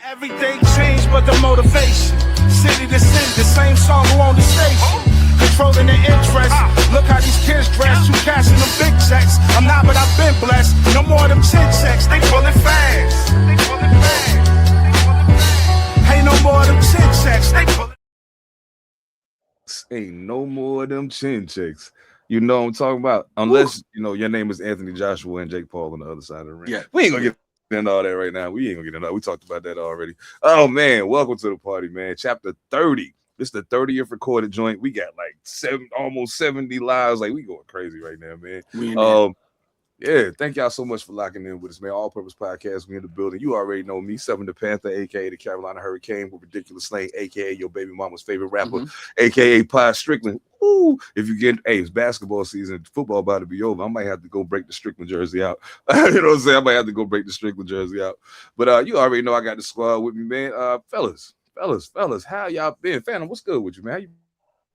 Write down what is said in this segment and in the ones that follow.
Everything changed but the motivation. City to city, the same song who on the station. Controlling the interest. Look how these kids dress. You cashing them big checks. I'm not, but I've been blessed. No more of them chin checks. They pulling fast. Ain't no more of them chin checks. They pulling. Ain't no more of them chin checks. You know what I'm talking about? Unless, you know, your name is Anthony Joshua and Jake Paul on the other side of the ring. Yeah. We ain't gonna get into all that right now. We ain't gonna get into that. We talked about that already. Oh, man. Welcome to the party, man. Chapter 30. This is the 30th recorded joint. We got like almost 70 lives. Like, we going crazy right now, man. Yeah, thank y'all so much for locking in with us, man. All Purpose Podcast, we in the building. You already know me, Seven Da Pantha, a.k.a. the Carolina Hurricane with ridiculous slang, a.k.a. your baby mama's favorite rapper, a.k.a. Pie Strickland. Ooh, if you get, it's basketball season, football about to be over. I might have to go break the Strickland jersey out. You know what I'm saying? I might have to go break the Strickland jersey out. But you already know I got the squad with me, man. Fellas, how y'all been? Phantom, what's good with you, man? How you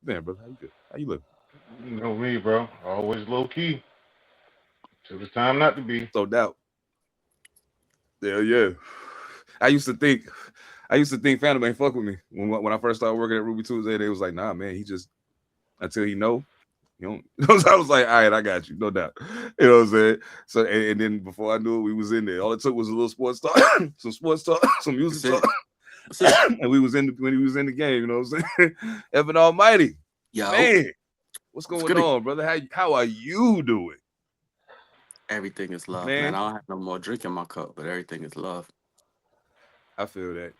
been, brother? How you good? How you living? You know me, bro. Always low key. Till it's time not to be. No doubt. Yeah. I used to think Phantom ain't fuck with me. When I first started working at Ruby Tuesday, they was like, nah, man, he just until he know. You don't. I was like, all right, I got you, no doubt. You know what I'm saying? So and then before I knew it, we was in there. All it took was a little sports talk, some sports talk, some music talk. And we was when he was in the game, you know what I'm saying? Evan All Mightee. Yo. Man, what's going on, brother? How are you doing? Everything is love, man. I don't have no more drink in my cup, but everything is love. I feel that.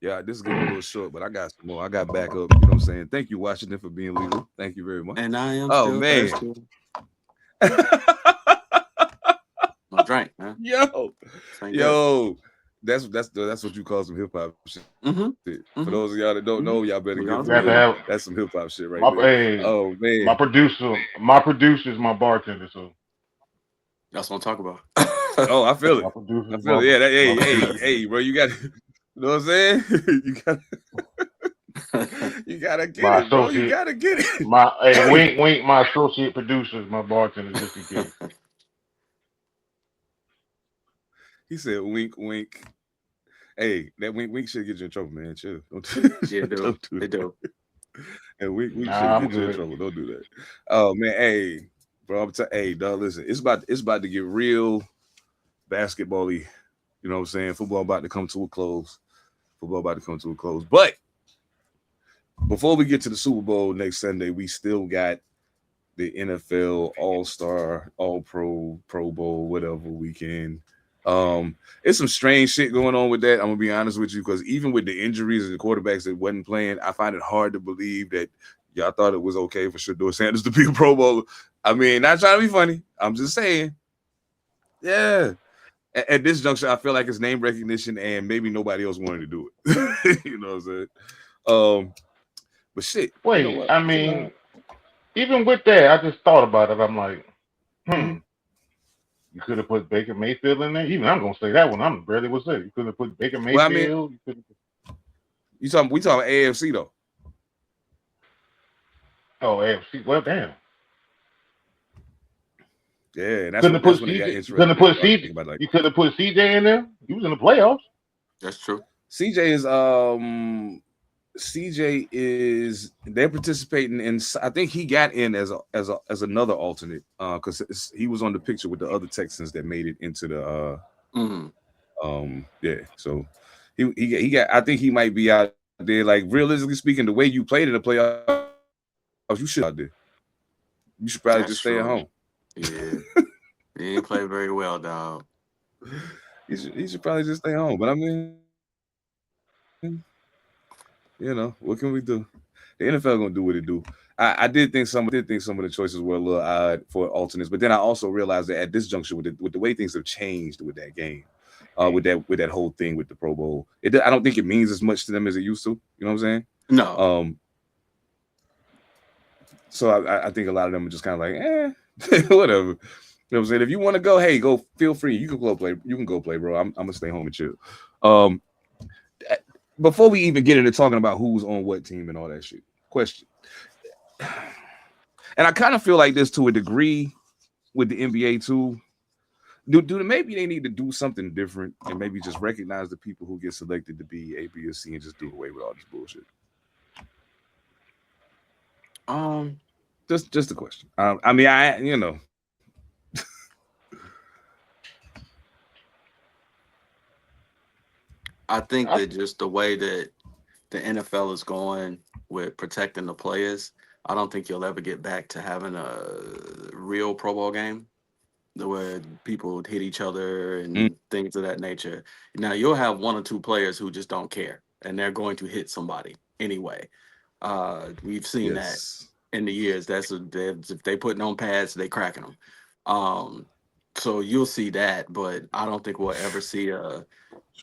Yeah, this is getting a little short, but I got some more. I got backup. You know what I'm saying? Thank you, Washington, for being legal. Thank you very much. And I am still thirsty. No drink, man. Yo. That's what you call some hip hop shit. For those of y'all that don't know, y'all better get familiar. That's some hip hop shit right there. Oh man, my producer is my bartender, so that's what I'm talking about. Oh, I feel it. I feel it. Yeah, hey, bro, you got, you know what I'm saying? You gotta get it, bro. You gotta get it. Wink. My associate producer is my bartender, just in case. He said, wink. Hey, that wink should get you in trouble, man. Chill. Yeah, they do. And wink should get you in trouble. Don't do that. Oh man, hey, bro. Dog, listen. It's about to get real basketball-y. You know what I'm saying? Football about to come to a close. But before we get to the Super Bowl next Sunday, we still got the NFL All-Star, All-Pro, Pro Bowl, whatever weekend. It's some strange shit going on with that. I'm gonna be honest with you, because even with the injuries and the quarterbacks that wasn't playing, I find it hard to believe that y'all thought it was okay for Shedeur Sanders to be a Pro Bowler. I mean, not trying to be funny. I'm just saying. Yeah. At this juncture, I feel like it's name recognition, and maybe nobody else wanted to do it. You know what I'm saying? But shit. Wait, you know I mean, even with that, I just thought about it. I'm like, you could have put Baker Mayfield in there. Even I'm gonna say that one. I'm barely gonna say it. You could have put Baker Mayfield. Well, I mean, we talking AFC though. Oh, AFC. Well, damn. Yeah, that's when it got interesting. You could have put CJ in there. He was in the playoffs. That's true. CJ is they're participating in. I think he got in as another alternate because he was on the picture with the other Texans that made it into the So he got. I think he might be out there. Like realistically speaking, the way you played in the playoffs, you should out there. You should probably just stay at home. Yeah, he didn't play very well, dog. He should probably just stay home. But I mean, you know, what can we do? The NFL gonna do what it do. I did think some of the choices were a little odd for alternates, but then I also realized that at this juncture, with the way things have changed with that game, with that whole thing with the Pro Bowl, I don't think it means as much to them as it used to. You know what I'm saying? No. So I think a lot of them are just kind of like, whatever. You know what I'm saying? If you want to go, hey, go. Feel free. You can go play. You can go play, bro. I'm gonna stay home and chill. Before we even get into talking about who's on what team and all that shit, question. And I kind of feel like this to a degree with the NBA too. maybe they need to do something different and maybe just recognize the people who get selected to be A, B, or C and just do away with all this bullshit. Just a question. I mean, I think that just the way that the NFL is going with protecting the players, I don't think you'll ever get back to having a real Pro Bowl game where people would hit each other and things of that nature. Now you'll have one or two players who just don't care and they're going to hit somebody anyway. We've seen that in the years. If they putting on pads, they cracking them. So you'll see that, but I don't think we'll ever see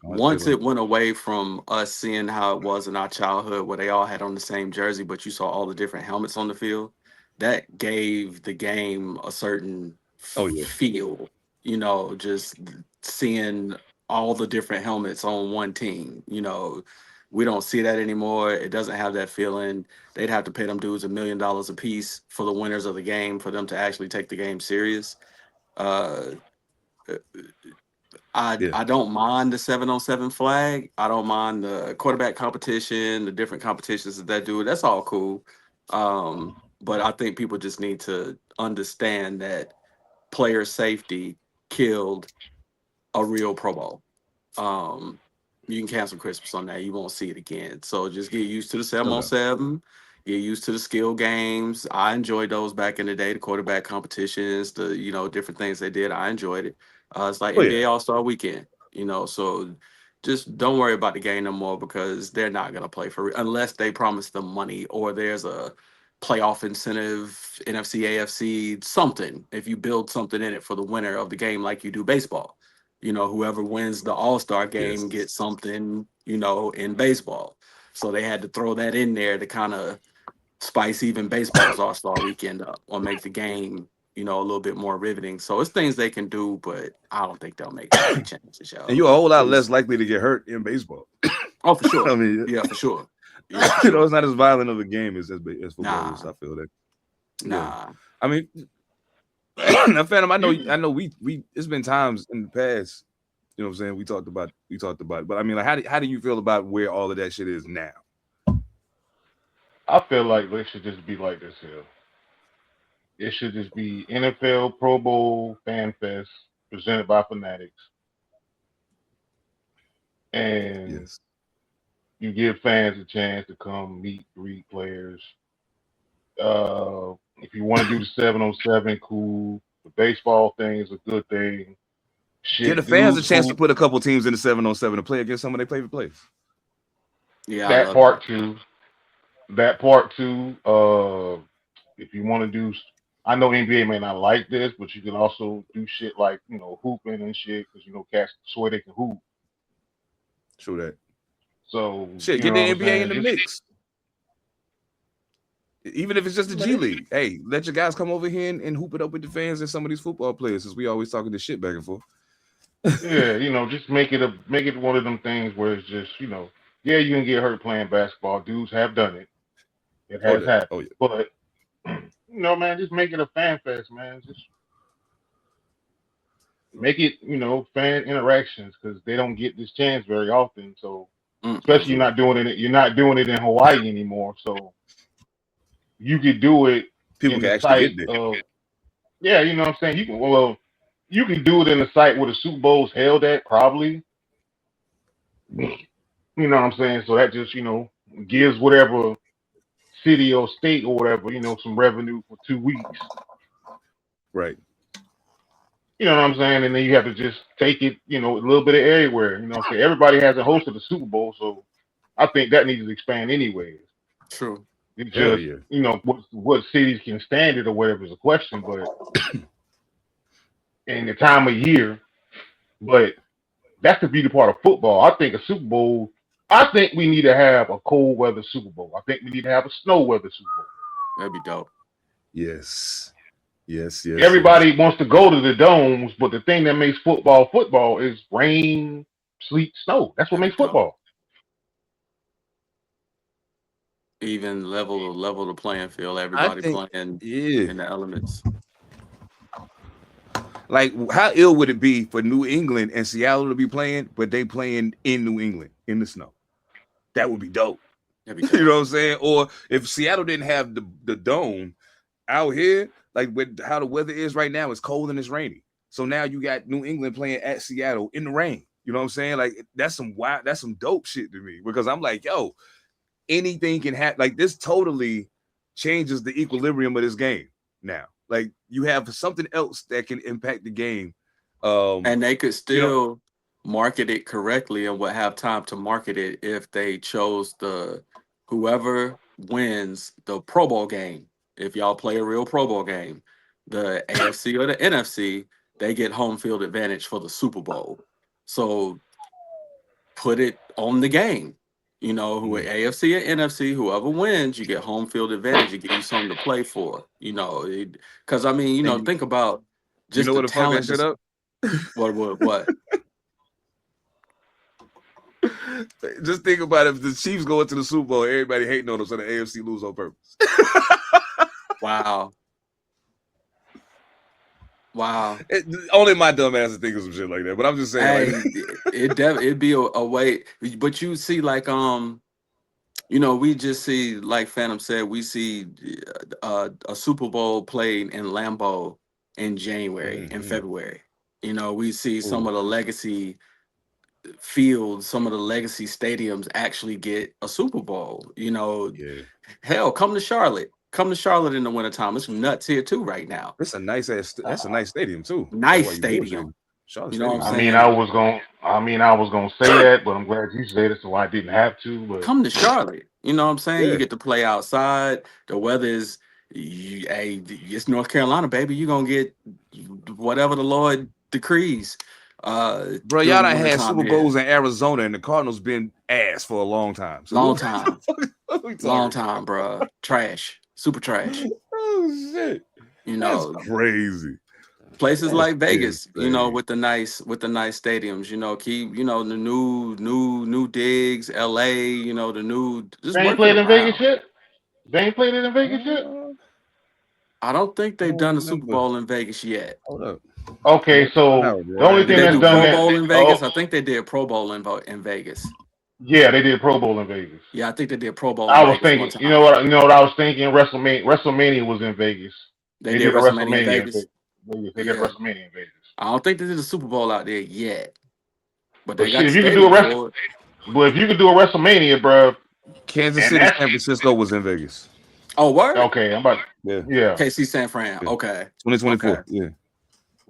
once it went away from us seeing how it was in our childhood where they all had on the same jersey, but you saw all the different helmets on the field, that gave the game a certain feel, just seeing all the different helmets on one team. We don't see that anymore. It doesn't have that feeling. They'd have to pay them dudes $1 million a piece for the winners of the game for them to actually take the game serious. I don't mind the 7-on-7 flag. I don't mind the quarterback competition, the different competitions that they do. That's all cool. But I think people just need to understand that player safety killed a real Pro Bowl. You can cancel Christmas on that. You won't see it again. So just get used to the 7-on-7. Get used to the skill games. I enjoyed those back in the day, the quarterback competitions, the different things they did. I enjoyed it. It's like NBA All-Star Weekend, so just don't worry about the game no more because they're not gonna play for unless they promise them money or there's a playoff incentive, NFC, AFC, something. If you build something in it for the winner of the game like you do baseball. Whoever wins the All-Star game gets something, in baseball. So they had to throw that in there to kind of spice even baseball's All-Star Weekend up or make the game, a little bit more riveting. So it's things they can do, but I don't think they'll make too many changes, y'all. And you're a whole lot less likely to get hurt in baseball. Oh, for sure. I mean, yeah, for sure. Yeah, for sure. It's not as violent of a game as football is. I feel that. Nah. I mean, now, Phantom, I know we it's been times in the past, what I'm saying, we talked about it. But I mean, like how do you feel about where all of that shit is now? I feel like it should just be like this here. It should just be NFL Pro Bowl Fan Fest presented by Fanatics. And you give fans a chance to come meet, greet players. If you want to do the 7-on-7, cool. The baseball thing is a good thing. Give the fans a chance to put a couple teams in the 7-on-7 to play against some of their favorite players. Yeah, that part too. That part too. If you want to do, I know NBA may not like this, but you can also do shit like hooping and shit because cats swear they can hoop. True that. So shit, get the NBA in the mix. Even if it's just the G League, hey, let your guys come over here and hoop it up with the fans and some of these football players, since we always talking this shit back and forth. Yeah, just make it one of them things where it's just yeah, you can get hurt playing basketball. Dudes have done it. It has happened. But man, just make it a fan fest, man. Just make it fan interactions because they don't get this chance very often. So especially you're not doing it in Hawaii anymore. So you could do it. People can actually get there. Yeah, you know what I'm saying? You can do it in the site where the Super Bowl's held at, probably. You know what I'm saying? So that just, gives whatever city or state or whatever, some revenue for 2 weeks. Right. You know what I'm saying? And then you have to just take it, a little bit of everywhere. You know what I'm saying? Everybody hasn't hosted the Super Bowl, so I think that needs to expand anyways. True. It's just, what cities can stand it or whatever is a question, but in the time of year, but that's the beauty part of football. I think a Super Bowl, I think we need to have a cold weather Super Bowl. I think we need to have a snow weather Super Bowl. That'd be dope. Yes. Everybody wants to go to the domes, but the thing that makes football is rain, sleet, snow. That's what makes football. Even level the playing field. Everybody playing in the elements. Like, how ill would it be for New England and Seattle to be playing, but they playing in New England in the snow? That would be dope. That'd be dope. You know what I'm saying? Or if Seattle didn't have the dome out here, like with how the weather is right now, it's cold and it's rainy. So now you got New England playing at Seattle in the rain. You know what I'm saying? Like that's some dope shit to me, because I'm like, yo, anything can happen. Like this totally changes the equilibrium of this game now. Like you have something else that can impact the game. And they could still market it correctly and would have time to market it if they chose whoever wins the Pro Bowl game. If y'all play a real Pro Bowl game, the AFC or the NFC, they get home field advantage for the Super Bowl. So put it on the game. You know, who AFC or NFC, whoever wins, you get home field advantage. It gives you something to play for. You know, because I mean, you know, think about just you know the what the fuck that talent. shit up? What? Just think about it. If the Chiefs go into the Super Bowl, everybody hating on them, so the AFC lose on purpose. Wow. Only my dumb ass is thinking some shit like that. But I'm just saying, it'd be a way. But you see, like, you know, we just see, like Phantom said, we see a Super Bowl played in Lambeau in January and February. You know, we see some of the legacy fields, some of the legacy stadiums actually get a Super Bowl. You know, hell, come to Charlotte. Come to Charlotte in the wintertime. It's nuts here too right now. It's a nice ass. That's a nice stadium too. Nice stadium. Charlotte you know what I'm I saying? mean, I was gonna say that, but I'm glad you said it, so I didn't have to. But Come to Charlotte. You know what I'm saying? Yeah. You get to play outside. The weather is, it's North Carolina, baby. You're gonna get whatever the Lord decrees. Bro, during y'all the done had wintertime Super here. Bowls in Arizona, and the Cardinals been ass for a long time. So Long time. what Long time, bro. Trash. Super trash. Oh shit. You know, That's crazy. places like Vegas, you know, with the nice stadiums, you know, keep, you know, the new digs, LA, you know, the new just they ain't work played it in Vegas around. yet. They ain't played it in Vegas yet. I don't think they've don't done a Super remember. Bowl in Vegas yet. Hold up. Okay, so the only Did thing they that's do done Pro that. Bowl in Vegas? I think they did Pro Bowl in Vegas. Yeah, they did Pro Bowl in Vegas. Yeah, I think they did Pro Bowl I in was Vegas one thinking, time. you know what I was thinking? WrestleMania was in Vegas. They did a WrestleMania in Vegas. They did WrestleMania in Vegas. I don't think they did a Super Bowl out there yet, but But they got shit, the if you could do stadium for it. but if you could do a WrestleMania, bro. Kansas and City, that's- San Francisco was in Vegas. Oh, word? Okay, I'm about. Yeah. KC San Fran. Yeah. Okay. 2024. Okay. Yeah.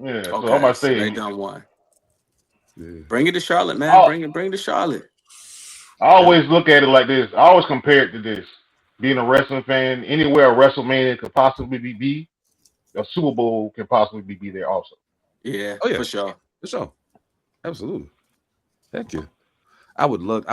Yeah. So Okay. I'm about to So say they done one. Yeah. Bring it to Charlotte, man. Bring it to Charlotte. I always look at it like this. I always compare it to this. Being a wrestling fan, anywhere a WrestleMania could possibly be, a Super Bowl can possibly be there also. Yeah, Oh yeah, for sure. For sure. Absolutely. Thank you. I would love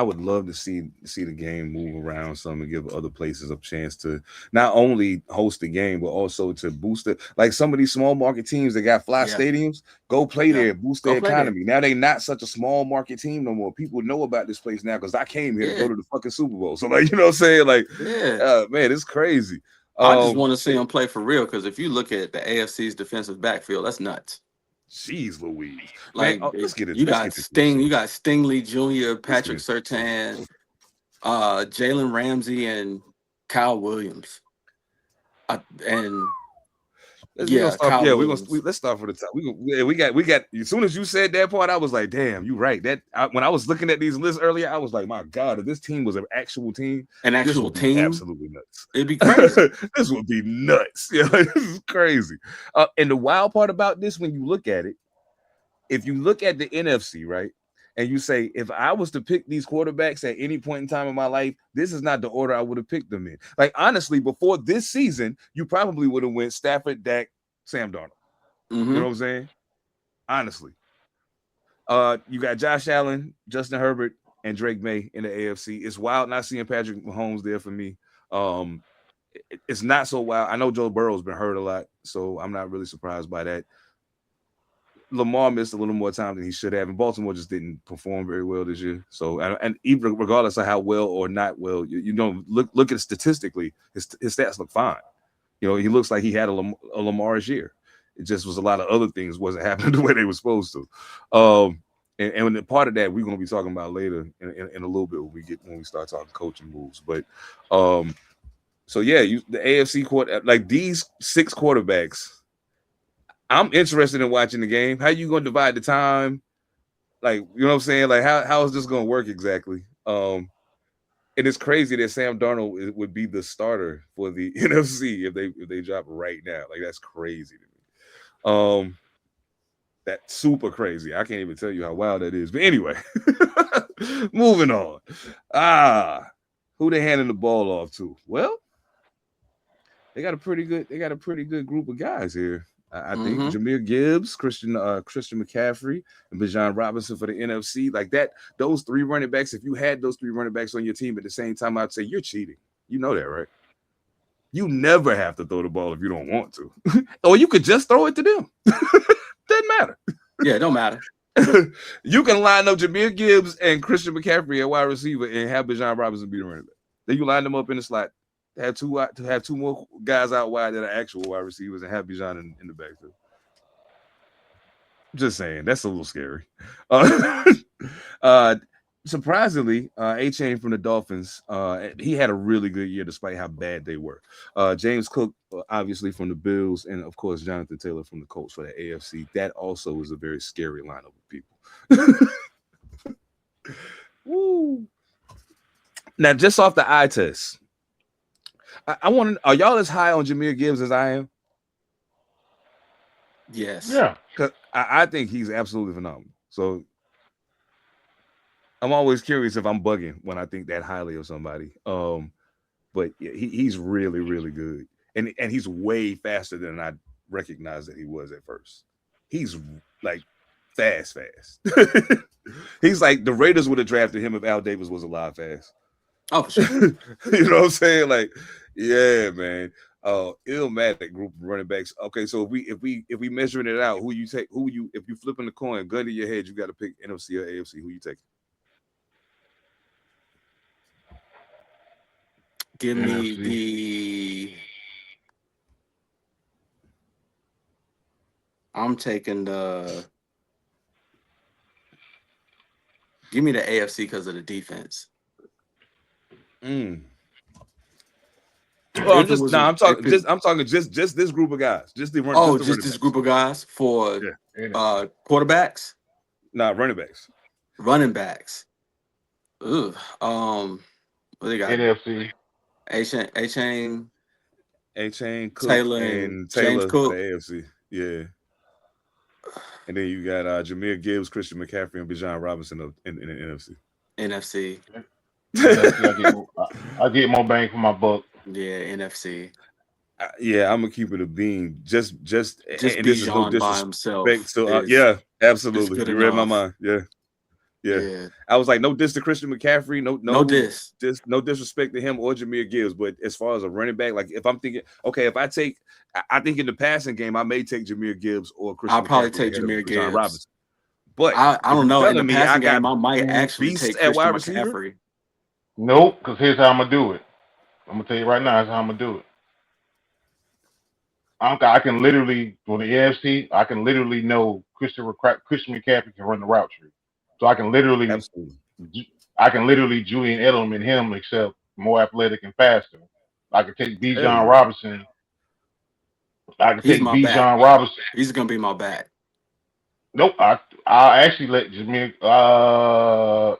to see the game move around some and give other places a chance to not only host the game, but also to boost it. Like some of these small market teams that got fly stadiums, go play there, boost their economy. Now they not such a small market team no more. People know about this place now because I came here to go to the fucking Super Bowl. So like, you know what I'm saying? Like, man, it's crazy. I just want to see them play for real, because if you look at the AFC's defensive backfield, that's nuts. Jeez Louise. Like, man, let's get it. You got Stingley Jr., Patrick Surtain, Jalen Ramsey, and Kyle Williams. Let's start from the top. We got. As soon as you said that part, I was like, "Damn, you right." When I was looking at these lists earlier, I was like, "My God, if this team was an actual team, absolutely nuts. It'd be crazy. This would be nuts. Yeah, this is crazy." And the wild part about this, when you look at it, if you look at the NFC, right, and you say, if I was to pick these quarterbacks at any point in time in my life, this is not the order I would have picked them in. Like, honestly, before this season, you probably would have went Stafford, Dak, Sam Darnold. You know what I'm saying? Honestly. You got Josh Allen, Justin Herbert, and Drake May in the AFC. It's wild not seeing Patrick Mahomes there for me. It's not so wild. I know Joe Burrow's been hurt a lot, so I'm not really surprised by that. Lamar missed a little more time than he should have, and Baltimore just didn't perform very well this year. So, and even regardless of how well or not well, you know, look at it statistically, his stats look fine. You know, he looks like he had a Lamar's year. It just was a lot of other things wasn't happening the way they were supposed to. And the part of that we're going to be talking about later in a little bit when we start talking coaching moves. But so yeah, the AFC quarter, like these 6 quarterbacks, I'm interested in watching the game. How you going to divide the time? Like, you know what I'm saying? Like, how is this going to work exactly? And it's crazy that Sam Darnold would be the starter for the NFC if they drop right now. Like, that's crazy to me. That's super crazy. I can't even tell you how wild that is. But anyway, moving on. Who they handing the ball off to? Well, they got a pretty good group of guys here. I think Jahmyr Gibbs, Christian McCaffrey, and Bijan Robinson for the NFC. Like that, those 3 running backs. If you had those 3 running backs on your team at the same time, I'd say you're cheating. You know that, right? You never have to throw the ball if you don't want to, or you could just throw it to them. Doesn't matter. Yeah, it don't matter. You can line up Jahmyr Gibbs and Christian McCaffrey at wide receiver and have Bijan Robinson be the running back. Then you line them up in the slot. Have 2 more guys out wide that are actual wide receivers and have Bijan in the backfield. Just saying, that's a little scary. Surprisingly, A-Chain from the Dolphins, he had a really good year despite how bad they were. James Cook, obviously from the Bills, and of course Jonathan Taylor from the Colts for the AFC. That also is a very scary lineup of people. Woo. Now, just off the eye test, I want to. Are y'all as high on Jahmyr Gibbs as I am? Yes. Yeah. Because I think he's absolutely phenomenal. So I'm always curious if I'm bugging when I think that highly of somebody. But yeah, he's really, really good. And he's way faster than I recognized that he was at first. He's like fast. He's like the Raiders would have drafted him if Al Davis was alive fast. Oh, for sure. You know what I'm saying? Like, yeah, man. Illmatic group of running backs. Okay, so if we measuring it out, if you flipping the coin, gun to your head, you got to pick NFC or AFC. Who you taking? Give me the. I'm taking the. Give me the AFC because of the defense. Well, I'm talking just this group of guys. Just this group of guys for quarterbacks. Nah, running backs. Running backs. Ugh. What they got? NFC. A-Chain, Cook, Taylor, and James Cook. The AFC. Yeah. And then you got Jahmyr Gibbs, Christian McCaffrey, and Bijan Robinson in the NFC. NFC. I get more bang for my buck. Yeah, NFC. Yeah, I'm gonna keep it a bean. Just and Bijan this is no by himself. So yeah, absolutely. You read my mind. Yeah. I was like, no diss to Christian McCaffrey, no disrespect to him or Jahmyr Gibbs. But as far as a running back, like if I'm thinking, okay, I think in the passing game, I may take Jahmyr Gibbs or Christian. I'll probably take Jahmyr Gibbs. Robinson. But I don't know. In the passing game, I might actually take Christian McCaffrey. Nope, because here's how I'm gonna do it. I'm gonna tell you right now, here's how I'm gonna do it. I can literally, for the AFC, I can literally know Christian McCaffrey can run the route tree. So I can literally Julian Edelman him, except more athletic and faster. I can take Bijan Robinson. Robinson. He's gonna be my back. Nope. I'll actually let Jahmyr.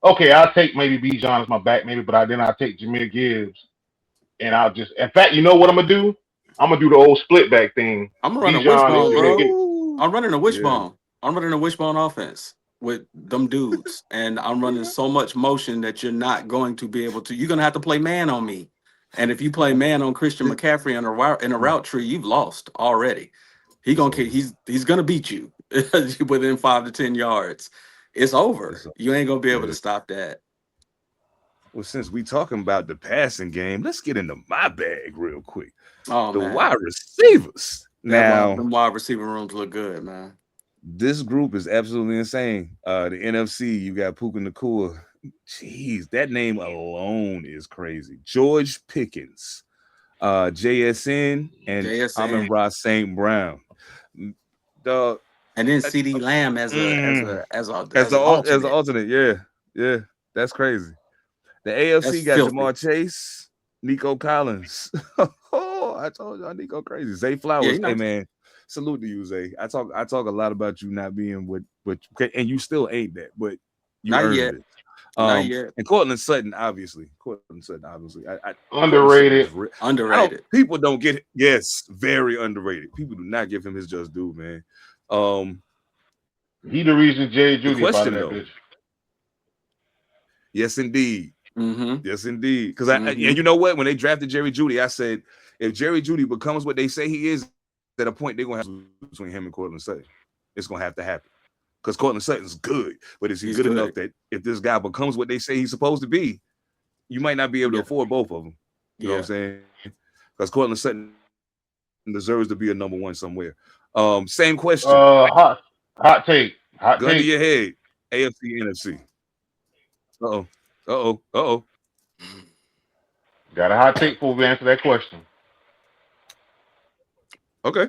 Okay, I'll take maybe Bijan as my back, maybe, but then I'll take Jahmyr Gibbs, and I'll just. In fact, you know what I'm gonna do? I'm gonna do the old split back thing. I'm running a wishbone, bro. I'm running a wishbone. Yeah. I'm running a wishbone offense with them dudes, and I'm running so much motion that you're not going to be able to. You're gonna have to play man on me, and if you play man on Christian McCaffrey in a route tree, you've lost already. He's gonna beat you within 5 to 10 yards. It's over. You ain't gonna be able to stop that. Well, since we talking about the passing game, let's get into my bag real quick. Oh, the wide receivers. Now, the wide receiver rooms look good, man. This group is absolutely insane. The NFC, you got Puka Nacua. Jeez, that name alone is crazy. George Pickens, JSN, and Amon-Ra St. Brown. And then CD Lamb as an alternate. Yeah, that's crazy. The AFC got filthy. Jamar Chase, Nico Collins. Oh, I told y'all Nico crazy. Zay Flowers. Hey man, salute to you, Zay. I talk a lot about you not being what and you still ain't that, but you not earned yet. it. Not yet. And Cortland Sutton, obviously. Underrated. Underrated. People don't get it. Yes, very underrated. People do not give him his just due, man. He the reason Jay Judy out of that bitch. Yes, indeed. Mm-hmm. Yes, indeed. Because and you know what? When they drafted Jerry Jeudy, I said, if Jerry Jeudy becomes what they say he is, at a point they're gonna have to between him and Cortland Sutton. It's gonna have to happen. Because Cortland Sutton's good, but is he good enough that if this guy becomes what they say he's supposed to be, you might not be able to afford both of them. You know what I'm saying? Because Cortland Sutton deserves to be a number one somewhere. Same question. Hot take. Gun to your head. AFC, NFC. Uh-oh. Got a hot take before we answer that question. Okay.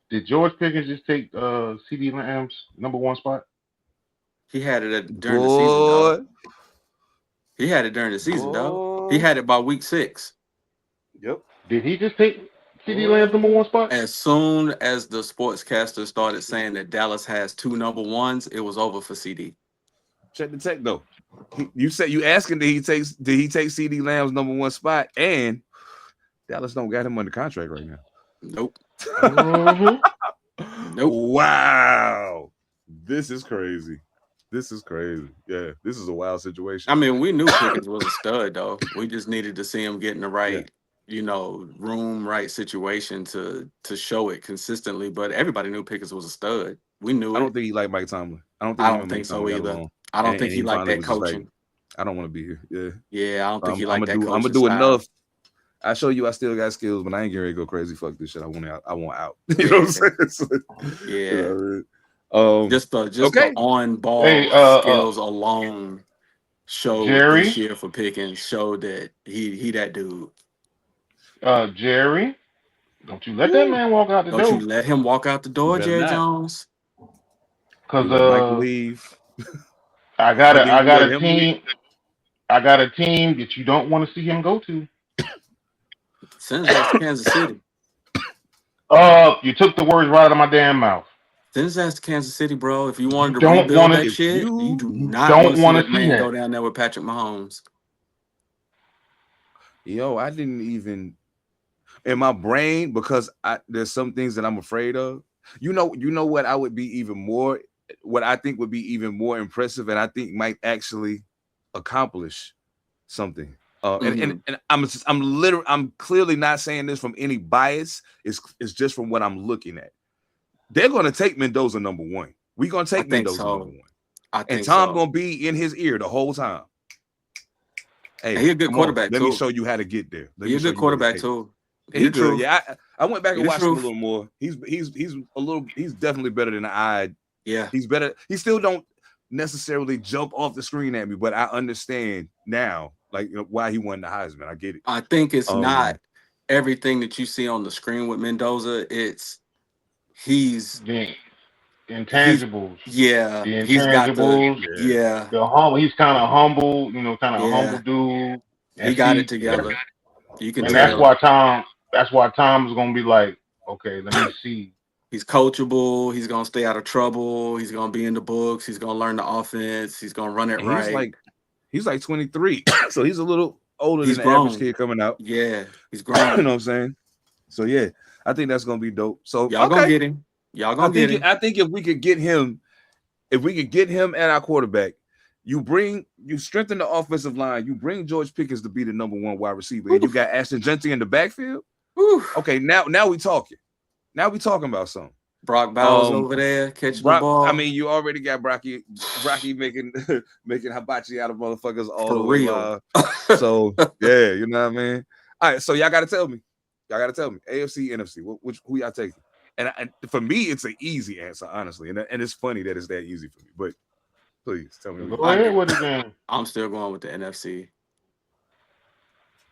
Did George Pickens just take CD Lamb's number one spot? He had it during the season, dog. He had it during the season, dog. He had it by week 6. Yep. Did he just take CD Lamb's number one spot? As soon as the sportscaster started saying that Dallas has 2 number ones, it was over for CD. Check the tech though. You said you asking did he take CD Lamb's number one spot, and Dallas don't got him under contract right now. Nope. Nope. Wow. This is crazy. Yeah, this is a wild situation. I mean, we knew Pickens was a stud, though. We just needed to see him get in the right, room, right situation to show it consistently. But everybody knew Pickens was a stud. We knew I don't think he liked Mike Tomlin. I don't think so either. I don't think he liked that coaching. I don't want to be here. Yeah, I don't think he liked that coaching. I'm gonna do enough. I show you I still got skills, but I ain't getting ready to go crazy. Fuck this shit. I want out. You know what I'm saying? Yeah. You know what I mean? Just the on ball skills alone showed this year for Pickens. Showed that he that dude. Jerry, don't you let that man walk out the door. Don't you let him walk out the door, Jerry Jones. Because leave. I got a team. I got a team that you don't want to see him go to. Send his ass to Kansas City. You took the words right out of my damn mouth. Send his ass to Kansas City, bro. If you wanted to rebuild that shit, you do not want to see that man go down there with Patrick Mahomes. Yo, I didn't even in my brain because there's some things that I'm afraid of. You know what I would be even more. What I think would be even more impressive, and I think might actually accomplish something. And I'm clearly not saying this from any bias. It's just from what I'm looking at. They're gonna take Mendoza number one. We're gonna take Mendoza number one. And Tom gonna be in his ear the whole time. Hey, he's a good quarterback. Let me show you how to get there. He's a good quarterback too. He's good. Yeah, I went back and watched him a little more. He's definitely better than I. Yeah, he's better. He still don't necessarily jump off the screen at me, but I understand now, why he won the Heisman. I get it. I think it's not everything that you see on the screen with Mendoza. He's the intangibles. He's got he's kind of humble. A humble dude. He got it together. You can tell. That's why Tom is gonna be like, okay, let me see. He's coachable. He's gonna stay out of trouble. He's gonna be in the books. He's gonna learn the offense. He's gonna run it right. He's like 23, so he's a little older than the average kid coming out. Yeah, he's grown. You know what I'm saying? So yeah, I think that's gonna be dope. So y'all gonna get him. I think if we could get him at our quarterback, you strengthen the offensive line. You bring George Pickens to be the number one wide receiver, and you got Ashton Jeanty in the backfield. Okay, now we talking. Now we talking about something. Brock Bowers over there catching the ball. I mean, you already got Brocky making hibachi out of motherfuckers all for the way. Real. So yeah, you know what I mean. All right, so y'all got to tell me. AFC, NFC. Who y'all taking? And for me, it's an easy answer, honestly. And it's funny that it's that easy for me. But please tell me. Go ahead with it then. I'm still going with the NFC.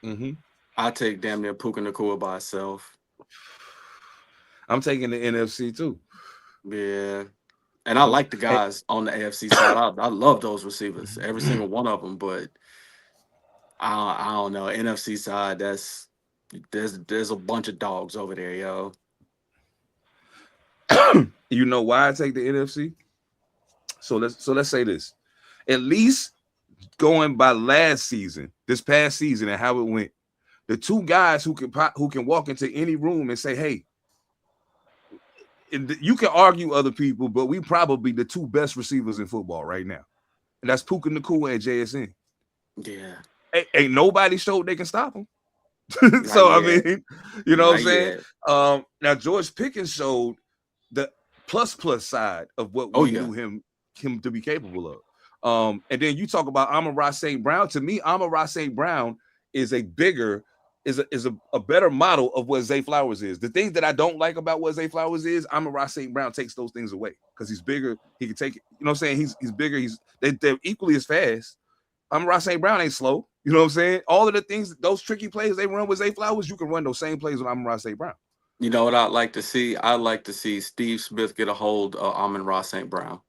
Mm-hmm. I take damn near Puka Nacua by itself. I'm taking the NFC too. Yeah. And I like the guys on the AFC side. I love those receivers, every single one of them. But I don't know. NFC side, there's a bunch of dogs over there, yo. You know why I take the NFC? So let's say this. At least going by this past season, and how it went, the two guys who can walk into any room and say, "Hey," you can argue other people, but we probably the two best receivers in football right now, and that's Puka Nacua and JSN. Yeah. Ain't nobody showed they can stop him. So I mean, you know what I'm saying? Now George Pickens showed the plus side of what we knew him to be capable of. And then you talk about Amon-Ra St. Brown. To me, Amon-Ra St. Brown is a better model of what Zay Flowers is. The thing that I don't like about what Zay Flowers is, Amon-Ra St. Brown takes those things away because he's bigger. He can take it. You know what I'm saying? He's bigger. They're equally as fast. Amon-Ra St. Brown ain't slow. You know what I'm saying? All of the things, those tricky plays they run with Zay Flowers, you can run those same plays with Amon-Ra St. Brown. You know what I'd like to see? I'd like to see Steve Smith get a hold of Amon-Ra St. Brown.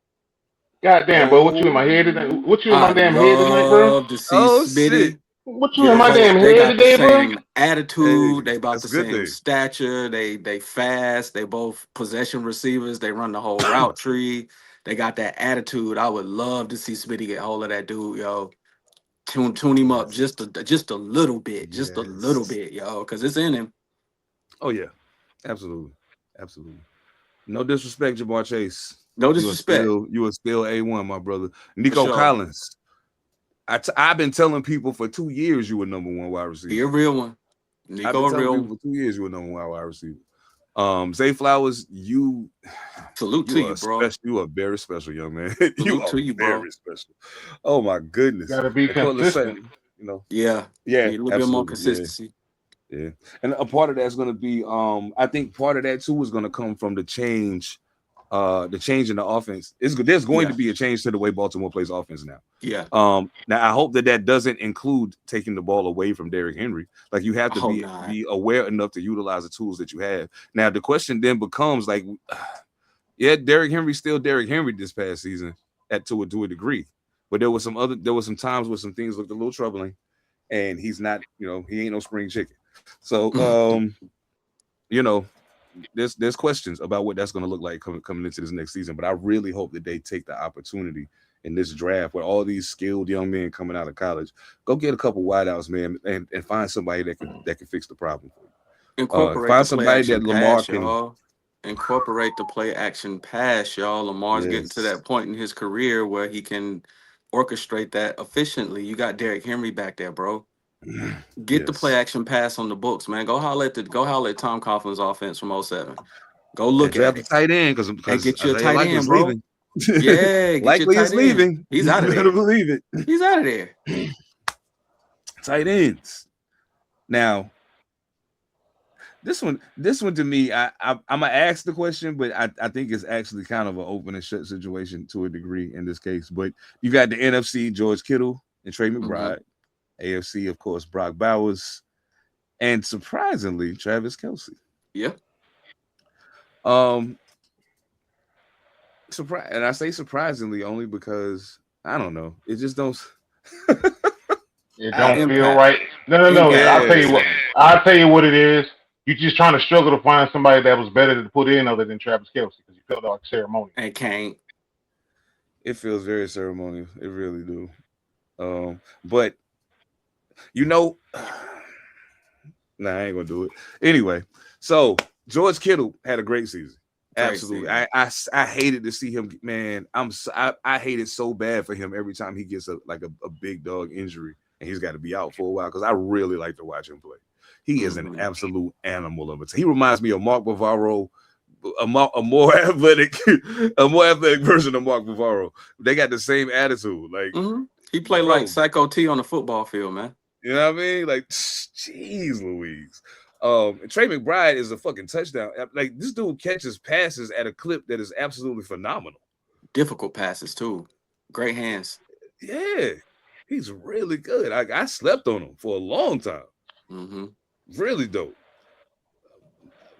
God damn, bro. What you in my head tonight? What you in my damn head tonight, bro? Love to see Smitty. Shit. What you in my damn head today, bro? They got the same attitude. They about the same thing. stature. They fast. They both possession receivers. They run the whole route tree. They got that attitude. I would love to see Smitty get a hold of that dude, yo. Tune him up just a little bit, a little bit, yo, because it's in him. Oh yeah, absolutely. No disrespect, Ja'Marr Chase. No disrespect. You are still A1, my brother. Nico Collins. I've been telling people for 2 years you were number one wide receiver. He a real one. Nico I've been a real telling people for 2 years you were number one wide receiver. Zay Flowers, salute to you, bro. You are very special, young man. You are very special. Oh my goodness. Gotta be consistent. You know. Yeah. Yeah. Need a little bit more consistency. Yeah. And a part of that's going to be, I think part of that too is going to come from the change in the offense. There's going to be a change to the way Baltimore plays offense now. Yeah. Now I hope that doesn't include taking the ball away from Derrick Henry. Like you have to be aware enough to utilize the tools that you have. Now the question then becomes like, Derrick Henry's still Derrick Henry this past season to a degree, but there was some times where some things looked a little troubling, and he's not, he ain't no spring chicken. So there's questions about what that's going to look like coming into this next season. But I really hope that they take the opportunity in this draft where all these skilled young men coming out of college, go get a couple wideouts, man, and find somebody that can fix the problem for you. Find somebody that Lamar can incorporate the play action pass, y'all. Lamar's getting to that point in his career where he can orchestrate that efficiently. You got Derrick Henry back there, bro. Get the play action pass on the books, man. Go holler at Tom Coughlin's offense from 07. Go look at the tight end because get your tight end, bro. Leaving. Yeah, likely he's leaving. He's out of there. Better believe it. He's out of there. Tight ends. Now, this one to me, I'm gonna ask the question, but I think it's actually kind of an open and shut situation to a degree in this case. But you got the NFC, George Kittle and Trey McBride. AFC, of course, Brock Bowers, and surprisingly, Travis Kelce. Yeah. And I say surprisingly only because I don't know. It just don't. It don't feel right. No. I'll tell you what it is. You're just trying to struggle to find somebody that was better to put in other than Travis Kelce because you felt like ceremonial. And can't. It feels very ceremonial. It really do. But. Nah, I ain't gonna do it anyway. So George Kittle had a great season. Absolutely. I hated to see him, man. I hate it so bad for him every time he gets a big dog injury and he's got to be out for a while because I really like to watch him play. He is an absolute animal of it. He reminds me of Mark Bavaro, a more athletic version of Mark Bavaro. They got the same attitude. Like he played like Psycho T on the football field, man. You know what I mean? Like, jeez Louise. Trey McBride is a fucking touchdown. Like, this dude catches passes at a clip that is absolutely phenomenal. Difficult passes, too. Great hands. Yeah. He's really good. I slept on him for a long time. Really dope.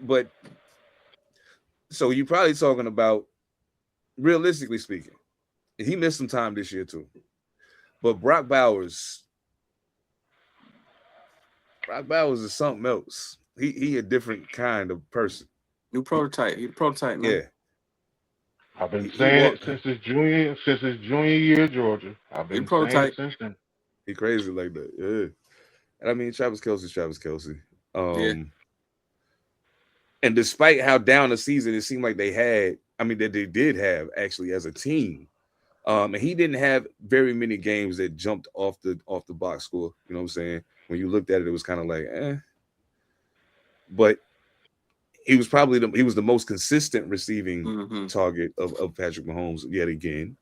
But so you're probably talking about, realistically speaking, he missed some time this year too. But Brock Bowers is something else. He a different kind of person. New prototype. He's a prototype, man. Yeah. I've been saying it since his junior year at Georgia. I've been saying it since then. He crazy like that. Yeah. And I mean, Travis Kelce. And despite how down the season it seemed like they had, I mean, that they did have actually as a team, and he didn't have very many games that jumped off the box score. You know what I'm saying? When you looked at it, it was kind of like, But he was probably the most consistent receiving target of Patrick Mahomes yet again.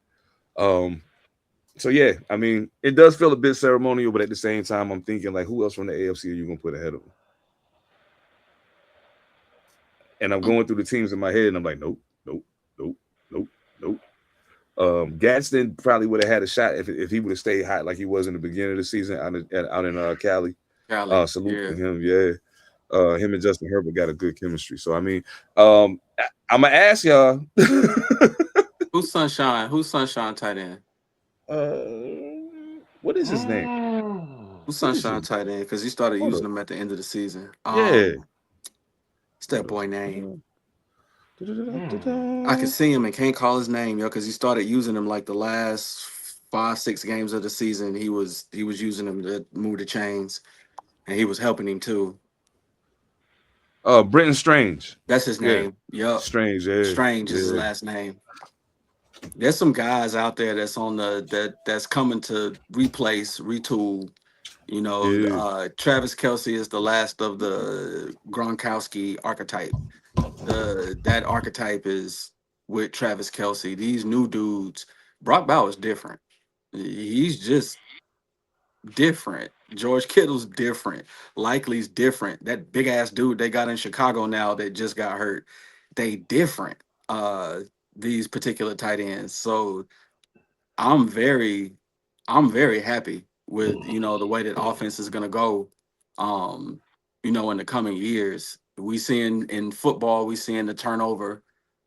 So yeah, I mean, it does feel a bit ceremonial, but at the same time, I'm thinking like, who else from the AFC are you gonna put ahead of him? And I'm going through the teams in my head, and I'm like, nope. Gadsden probably would have had a shot if he would have stayed hot like he was in the beginning of the season out in Cali. Salute to him, yeah. Him and Justin Herbert got a good chemistry. So I mean, I'm gonna ask y'all, who's Sunshine tight end? What is his name? Who's Sunshine tight end? Because he started using them at the end of the season. Yeah. What's that boy name? I can see him and can't call his name, because he started using him like the last 5-6 games of the season. He was using him to move the chains, and he was helping him too. Brenton Strange. That's his name. Yup. Strange. Yeah. Strange is his last name. There's some guys out there that's coming to retool. Travis Kelce is the last of the Gronkowski archetype. That archetype is with Travis Kelce. These new dudes, Brock Bowers different. He's just different. George Kittle's different. Likely's different. That big ass dude they got in Chicago now that just got hurt, they different. These particular tight ends. So I'm very happy with the way that offense is gonna go. In the coming years. We seeing in football, we seeing the turnover